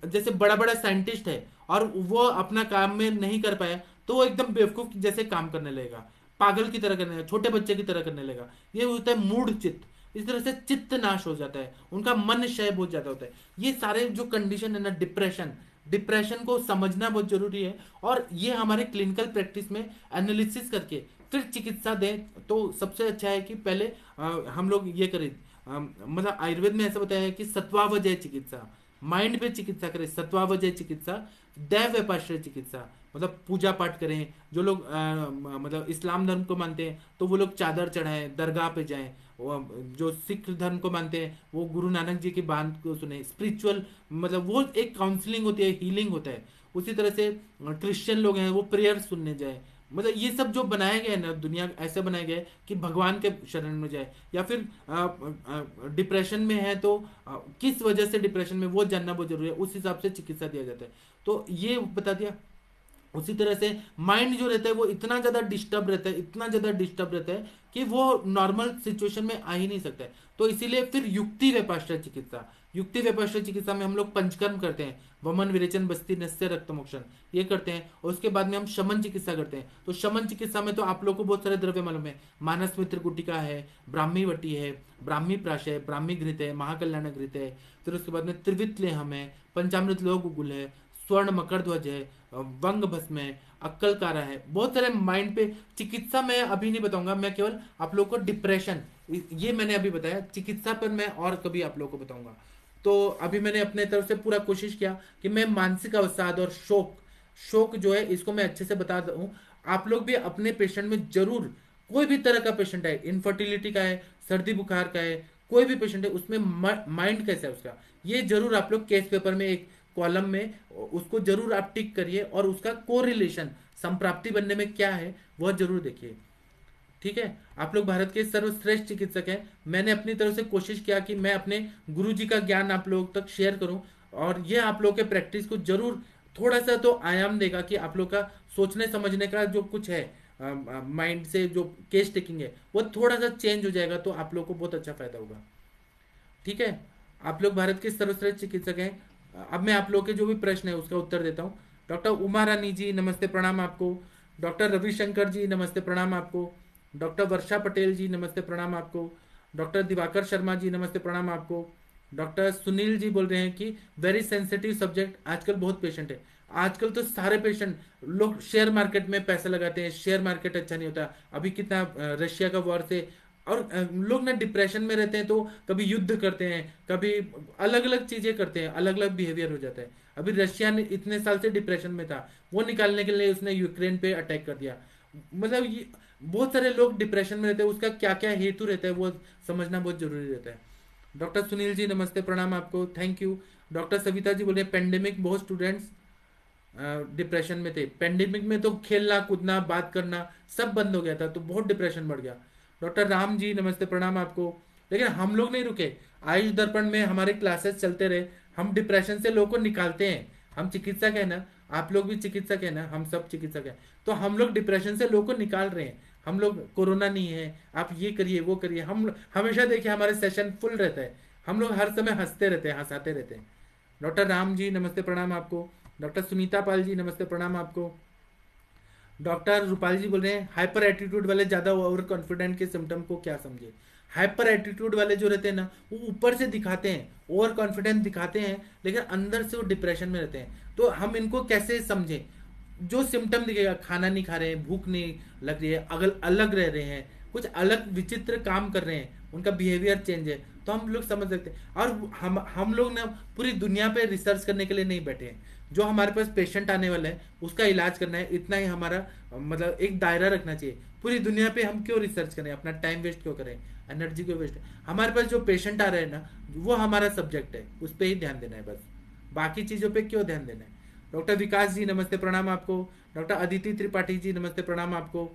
जैसे बड़ा बड़ा साइंटिस्ट है और वो अपना काम में नहीं कर पाया तो वो एकदम बेवकूफ जैसे काम करने लगेगा, पागल की तरह करने लगेगा, छोटे बच्चे की तरह करने लगेगा। ये होता है मूढ़ चित्त। इस तरह से चित्त नाश हो जाता है, उनका मन क्षय बहुत ज्यादा होता है। ये सारे जो कंडीशन है ना, डिप्रेशन, डिप्रेशन को समझना बहुत जरूरी है। और ये हमारे क्लिनिकल प्रैक्टिस में एनालिसिस करके फिर चिकित्सा दें तो सबसे अच्छा है कि पहले हम लोग ये करें, मतलब आयुर्वेद में ऐसा बताया है कि सत्वावजय चिकित्सा, माइंड पे चिकित्सा करें, सत्वावजय चिकित्सा, दैव व्यपाश्रय चिकित्सा, मतलब पूजा पाठ करें। जो लोग मतलब इस्लाम धर्म को मानते हैं तो वो लोग चादर चढ़ाएं, दरगाह पे जाएं। जो सिख धर्म को मानते हैं वो गुरु नानक जी की बात को सुने, स्पिरिचुअल मतलब वो एक काउंसलिंग होती है, हीलिंग होता है। उसी तरह से क्रिश्चियन लोग हैं वो प्रेयर सुनने जाए। मतलब ये सब जो बनाया गया है ना, दुनिया ऐसे बनाया गया है कि भगवान के शरण में जाए। या फिर डिप्रेशन में है तो किस वजह से डिप्रेशन में वो जानना बहुत जरूरी है, उस हिसाब से चिकित्सा दिया जाता है। तो ये बता दिया। उसी तरह से माइंड जो रहता है वो इतना ज्यादा डिस्टर्ब रहता है, इतना ज्यादा डिस्टर्ब रहता है कि वो नॉर्मल सिचुएशन में आ ही नहीं सकता है। तो इसीलिए फिर युक्ति व्यपाश्रय चिकित्सा, युक्ति व्यपाश्रय चिकित्सा में हम लोग पंचकर्म करते हैं, वमन विरेचन बस्ती नस्य रक्त मोक्षण, ये करते हैं। और उसके बाद में हम शमन चिकित्सा करते हैं। तो शमन चिकित्सा में तो आप लोग को बहुत सारे द्रव्य मालूम है, मानस मित्र गुटिका है, ब्राह्मी वटी है, ब्राह्मी प्राश है, ब्राह्मी घृत है, महाकल्याण घृत है। फिर उसके बाद में त्रिवित लेहम है, पंचामृत लोह गुगुल है, स्वर्ण मकर ध्वज है, वंग भस्म है, अक्कल कारा है, बहुत सारे माइंड पे चिकित्सा मैं अभी नहीं बताऊंगा। मैं केवल आप लोगों को डिप्रेशन ये मैंने अभी बताया, चिकित्सा पर मैं और कभी आप लोगों को बताऊंगा। तो अभी मैंने अपने तरफ से पूरा कोशिश किया कि मैं मानसिक अवसाद और शोक, शोक जो है इसको मैं अच्छे से बता दूं। आप लोग भी अपने पेशेंट में जरूर, कोई भी तरह का पेशेंट है, इनफर्टिलिटी का है, सर्दी बुखार का है, कोई भी पेशेंट है, उसमें माइंड कैसा है उसका, ये जरूर आप लोग केस पेपर में एक कॉलम में उसको जरूर आप टिक करिए और उसका कोरिलेशन संप्राप्ति बनने में क्या है वह जरूर देखिए। ठीक है, आप लोग भारत के सर्वश्रेष्ठ चिकित्सक हैं। मैंने अपनी तरफ से कोशिश किया कि मैं अपने गुरु जी का ज्ञान आप लोगों तक शेयर करूं, और ये आप लोगों के प्रैक्टिस को जरूर थोड़ा सा तो आयाम देगा कि आप लोग का सोचने समझने का जो कुछ है, माइंड से जो केस टेकिंग है वो थोड़ा सा चेंज हो जाएगा, तो आप लोग को बहुत अच्छा फायदा होगा। ठीक है, आप लोग भारत के सर्वश्रेष्ठ चिकित्सक हैं। अब मैं आप लोग के जो भी प्रश्न है उसका उत्तर देता हूँ। डॉक्टर उमा रानी जी नमस्ते प्रणाम आपको। डॉक्टर रविशंकर जी नमस्ते प्रणाम आपको। डॉक्टर वर्षा पटेल जी नमस्ते प्रणाम आपको। डॉक्टर दिवाकर शर्मा जी नमस्ते प्रणाम आपको। डॉक्टर सुनील जी बोल रहे हैं कि वेरी सेंसिटिव सब्जेक्ट, आजकल बहुत पेशेंट है। आजकल तो सारे पेशेंट लोग शेयर मार्केट में पैसे लगाते हैं, शेयर मार्केट अच्छा नहीं होता। अभी कितना रशिया का वॉर से, और लोग ना डिप्रेशन में रहते हैं, तो कभी युद्ध करते हैं, कभी अलग अलग चीजें करते हैं, अलग अलग बिहेवियर हो जाता है। अभी रशिया ने इतने साल से डिप्रेशन में था, वो निकालने के लिए उसने यूक्रेन पे अटैक कर दिया। मतलब ये बहुत सारे लोग डिप्रेशन में रहते हैं, उसका क्या क्या हेतु रहता है वो समझना बहुत जरूरी रहता है। डॉक्टर सुनील जी नमस्ते, प्रणाम आपको, thank you. Doctor Savita ji बोले पेंडेमिक बहुत स्टूडेंट्स डिप्रेशन में थे। पेंडेमिक में तो खेलना कूदना बात करना सब बंद हो गया था, तो बहुत डिप्रेशन बढ़ गया। डॉक्टर राम जी नमस्ते, प्रणाम आपको। लेकिन हम लोग नहीं रुके, आयुष दर्पण में हमारे क्लासेस चलते रहे, हम डिप्रेशन से लोगों को निकालते हैं। हम चिकित्सक है ना, आप लोग भी चिकित्सक है ना, हम सब चिकित्सक है, तो हम लोग डिप्रेशन से लोगों को निकाल रहे हैं। हम लोग कोरोना नहीं है, आप ये करिए वो करिए, हम हमेशा देखिए हमारे सेशन फुल रहता है, हम लोग हर समय हंसते रहते हैं, हंसाते रहते हैं। डॉक्टर राम जी नमस्ते, प्रणाम आपको। डॉक्टर सुनीता पाल जी नमस्ते, प्रणाम आपको। डॉक्टर रूपाल जी बोल रहे हैं हाइपर एटीट्यूड वाले ज्यादा ओवर कॉन्फिडेंट के सिम्टम को क्या समझे। हाइपर एटीट्यूड वाले जो रहते हैं ना, वो ऊपर से दिखाते हैं ओवर कॉन्फिडेंस दिखाते हैं, लेकिन अंदर से वो डिप्रेशन में रहते हैं। तो हम इनको कैसे समझें। जो सिम्टम दिखेगा, खाना नहीं खा रहे हैं, भूख नहीं लग रही है, अगल अलग रह रहे हैं, कुछ अलग विचित्र काम कर रहे हैं, उनका बिहेवियर चेंज है, तो हम लोग समझ सकते हैं। और हम लोग ना पूरी दुनिया पे रिसर्च करने के लिए नहीं बैठे हैं। जो हमारे पास पेशेंट आने वाला है उसका इलाज करना है, इतना ही हमारा मतलब एक दायरा रखना चाहिए। पूरी दुनिया पे हम क्यों रिसर्च करें, अपना टाइम वेस्ट क्यों करें, एनर्जी क्यों वेस्ट। हमारे पास जो पेशेंट आ रहे हैं ना, वो हमारा सब्जेक्ट है, उस पर ही ध्यान देना है बस, बाकी चीजों पे क्यों ध्यान देना है। डॉक्टर विकास जी नमस्ते, प्रणाम आपको। डॉक्टर अदिति त्रिपाठी जी नमस्ते, प्रणाम आपको।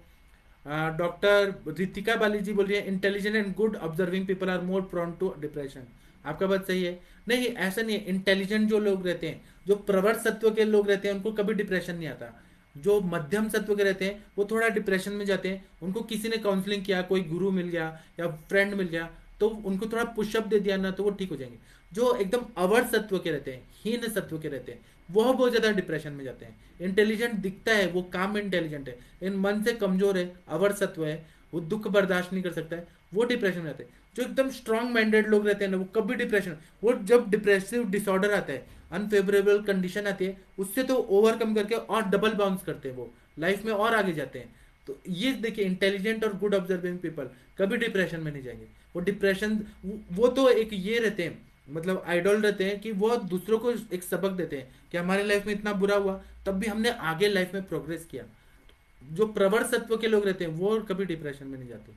डॉक्टर रितिका बाली जी बोल रही है intelligent and good observing people are more prone to depression. आपका बात सही है। नहीं, ऐसा नहीं है। इंटेलिजेंट जो लोग रहते हैं, जो प्रवर सत्व के लोग रहते हैं, उनको कभी डिप्रेशन नहीं आता। जो मध्यम सत्व के रहते हैं वो थोड़ा डिप्रेशन में जाते हैं, उनको किसी ने काउंसलिंग किया, कोई गुरु मिल गया या फ्रेंड मिल गया, तो उनको थोड़ा पुशअप दे दिया ना, तो वो ठीक हो जाएंगे। जो एकदम अवर सत्व के रहते हैं, हीन सत्व के रहते हैं, वह बहुत ज्यादा डिप्रेशन में जाते हैं। इंटेलिजेंट दिखता है, वो काम में इंटेलिजेंट है, इन मन से कमजोर है, अवर सत्व है, वो दुख बर्दाश्त नहीं कर सकता है, वो डिप्रेशन में जाते हैं। जो एकदम स्ट्रांग माइंडेड लोग रहते हैं ना, वो कभी डिप्रेशन, वो जब डिप्रेसिव डिसऑर्डर आता है, अनफेवरेबल कंडीशन आती है, उससे तो ओवरकम करके और डबल बाउंस करते हैं, वो लाइफ में और आगे जाते हैं। तो ये देखिए, इंटेलिजेंट और गुड ऑब्जर्विंग पीपल कभी डिप्रेशन में नहीं जाएंगे। वो डिप्रेशन, वो तो एक ये रहते हैं, मतलब आइडल रहते हैं कि वो दूसरों को एक सबक देते हैं कि हमारे लाइफ में इतना बुरा हुआ, तब भी हमने आगे लाइफ में प्रोग्रेस किया। जो प्रवर सत्व के लोग रहते हैं वो कभी डिप्रेशन में नहीं जाते।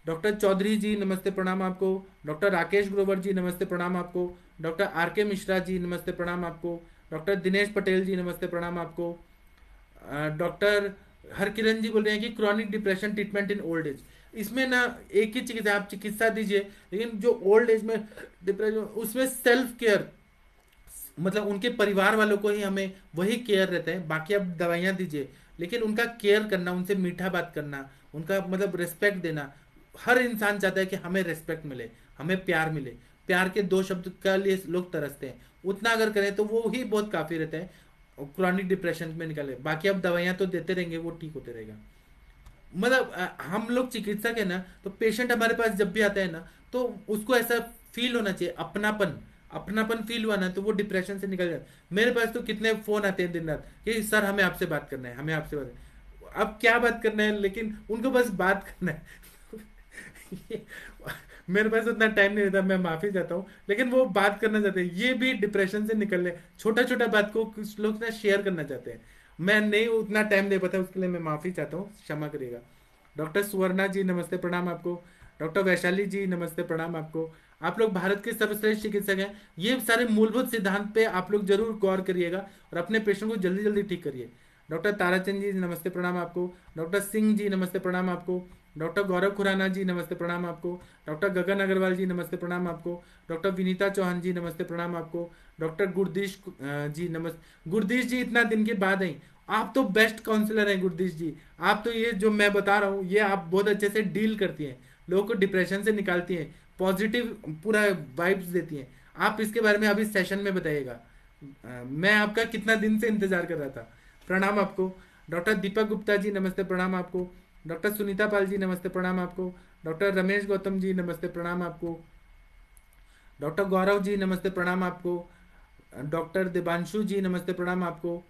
डॉक्टर चौधरी जी नमस्ते, प्रणाम आपको। डॉक्टर राकेश ग्रोवर जी नमस्ते, प्रणाम आपको। डॉक्टर आर के मिश्रा जी नमस्ते, प्रणाम आपको। डॉक्टर दिनेश पटेल जी नमस्ते, प्रणाम आपको। डॉक्टर हरकिरण जी बोल रहे हैं कि chronic depression treatment in old age. इसमें ना एक ही चिकित्सा, आप चिकित्सा दीजिए, लेकिन जो ओल्ड एज में डिप्रेशन, उसमें सेल्फ केयर, मतलब उनके परिवार वालों को ही हमें वही केयर रहता है, बाकी आप दवाइयाँ दीजिए, लेकिन उनका केयर करना, उनसे मीठा बात करना, उनका मतलब रिस्पेक्ट देना। हर इंसान चाहता है कि हमें रिस्पेक्ट मिले, हमें प्यार मिले। प्यार के दो शब्द के लिए लोग तरसते हैं, उतना अगर करें तो वो ही बहुत काफी रहता है क्रॉनिक डिप्रेशन में निकाले। बाकी आप दवाइयाँ तो देते रहेंगे, वो ठीक होते रहेगा। मतलब हम लोग चिकित्सक है ना, तो पेशेंट हमारे पास जब भी आता है ना, तो उसको ऐसा फील होना चाहिए, अपनापन, अपनापन फील हुआ ना, तो वो डिप्रेशन से निकल जाता है। मेरे पास तो कितने फोन आते हैं दिन रात कि सर हमें आपसे बात करना है, हमें आपसे बात। अब क्या बात करना है, लेकिन उनको बस बात करना है। मेरे पास उतना टाइम नहीं रहता, मैं माफी चाहता हूँ, लेकिन वो बात करना चाहते हैं, ये भी डिप्रेशन से निकलने, छोटा छोटा बात को कुछ लोग ना शेयर करना चाहते हैं। मैं नहीं उतना टाइम दे पाता, उसके लिए मैं माफी चाहता हूँ, क्षमा करिएगा। डॉक्टर सुवर्णा जी नमस्ते, प्रणाम आपको। डॉक्टर वैशाली जी नमस्ते, प्रणाम आपको। आप लोग भारत के सर्वश्रेष्ठ चिकित्सक हैं, ये सारे मूलभूत सिद्धांत पे आप लोग जरूर गौर करिएगा और अपने पेशेंट को जल्दी जल्दी ठीक करिए। डॉक्टर ताराचंद जी नमस्ते, प्रणाम आपको। डॉक्टर सिंह जी नमस्ते, प्रणाम आपको। डॉक्टर गौरव खुराना जी नमस्ते, प्रणाम आपको। डॉक्टर गगन अग्रवाल जी नमस्ते, प्रणाम आपको। डॉक्टर विनीता चौहान जी नमस्ते, प्रणाम आपको। डॉक्टर गुरदीश जी नमस्ते। गुरदीश जी इतना दिन के बाद आई, आप तो बेस्ट काउंसलर हैं गुरदीश जी। आप तो ये जो मैं बता रहा हूँ, ये आप बहुत अच्छे से डील करती हैं, लोगों को डिप्रेशन से निकालती हैं, पॉजिटिव पूरा वाइब्स देती हैं। आप इसके बारे में अभी सेशन में बताइएगा। मैं आपका कितना दिन से इंतजार कर रहा था। प्रणाम आपको। डॉक्टर दीपक गुप्ता जी नमस्ते, प्रणाम आपको। डॉक्टर सुनीता पाल जी नमस्ते, प्रणाम आपको। डॉक्टर रमेश गौतम जी नमस्ते, प्रणाम आपको। डॉक्टर गौरव जी नमस्ते, प्रणाम आपको। डॉक्टर दिबांशु जी नमस्ते प्रणाम आपको।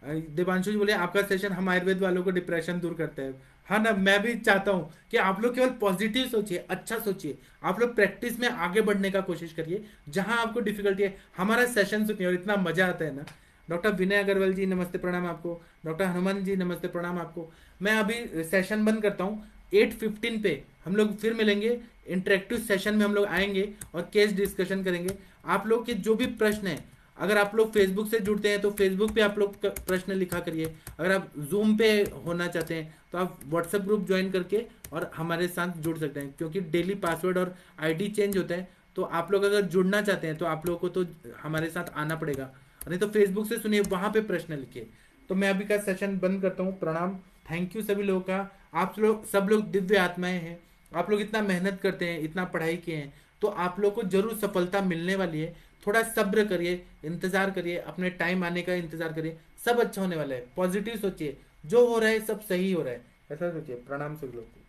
देवांशु जी बोले आपका सेशन हम आयुर्वेद वालों को डिप्रेशन दूर करते हैं। हाँ ना, मैं भी चाहता हूँ कि आप लोग केवल पॉजिटिव सोचिए, अच्छा सोचिए, आप लोग प्रैक्टिस में आगे बढ़ने का कोशिश करिए। जहां आपको डिफिकल्टी है हमारा सेशन सुनिए और इतना मजा आता है ना। डॉक्टर विनय अग्रवाल जी नमस्ते प्रणाम आपको। डॉक्टर हनुमान जी नमस्ते प्रणाम आपको। मैं अभी सेशन बंद करता हूँ। 8:15 पे हम लोग फिर मिलेंगे। इंटरेक्टिव सेशन में हम लोग आएंगे और केस डिस्कशन करेंगे। आप लोग के जो भी प्रश्न है, अगर आप लोग फेसबुक से जुड़ते हैं तो फेसबुक पे आप लोग प्रश्न लिखा करिए। अगर आप जूम पे होना चाहते हैं तो आप व्हाट्सएप ग्रुप ज्वाइन करके और हमारे साथ जुड़ सकते हैं, क्योंकि डेली पासवर्ड और आईडी चेंज होता है। तो आप लोग अगर जुड़ना चाहते हैं तो आप लोगों को तो हमारे साथ आना पड़ेगा, नहीं तो फेसबुक से सुनिए, वहां पे प्रश्न लिखिए। तो मैं अभी का सेशन बंद करता हूँ। प्रणाम, थैंक यू सभी लोगों का। आप लोग सब लोग दिव्य आत्माएं हैं। आप लोग इतना मेहनत करते हैं, इतना पढ़ाई किए हैं, तो आप लोग को जरूर सफलता मिलने वाली है। थोड़ा सब्र करिए, इंतजार करिए, अपने टाइम आने का इंतजार करिए। सब अच्छा होने वाला है। पॉजिटिव सोचिए, जो हो रहा है सब सही हो रहा है, ऐसा सोचिए। प्रणाम सभी लोग को।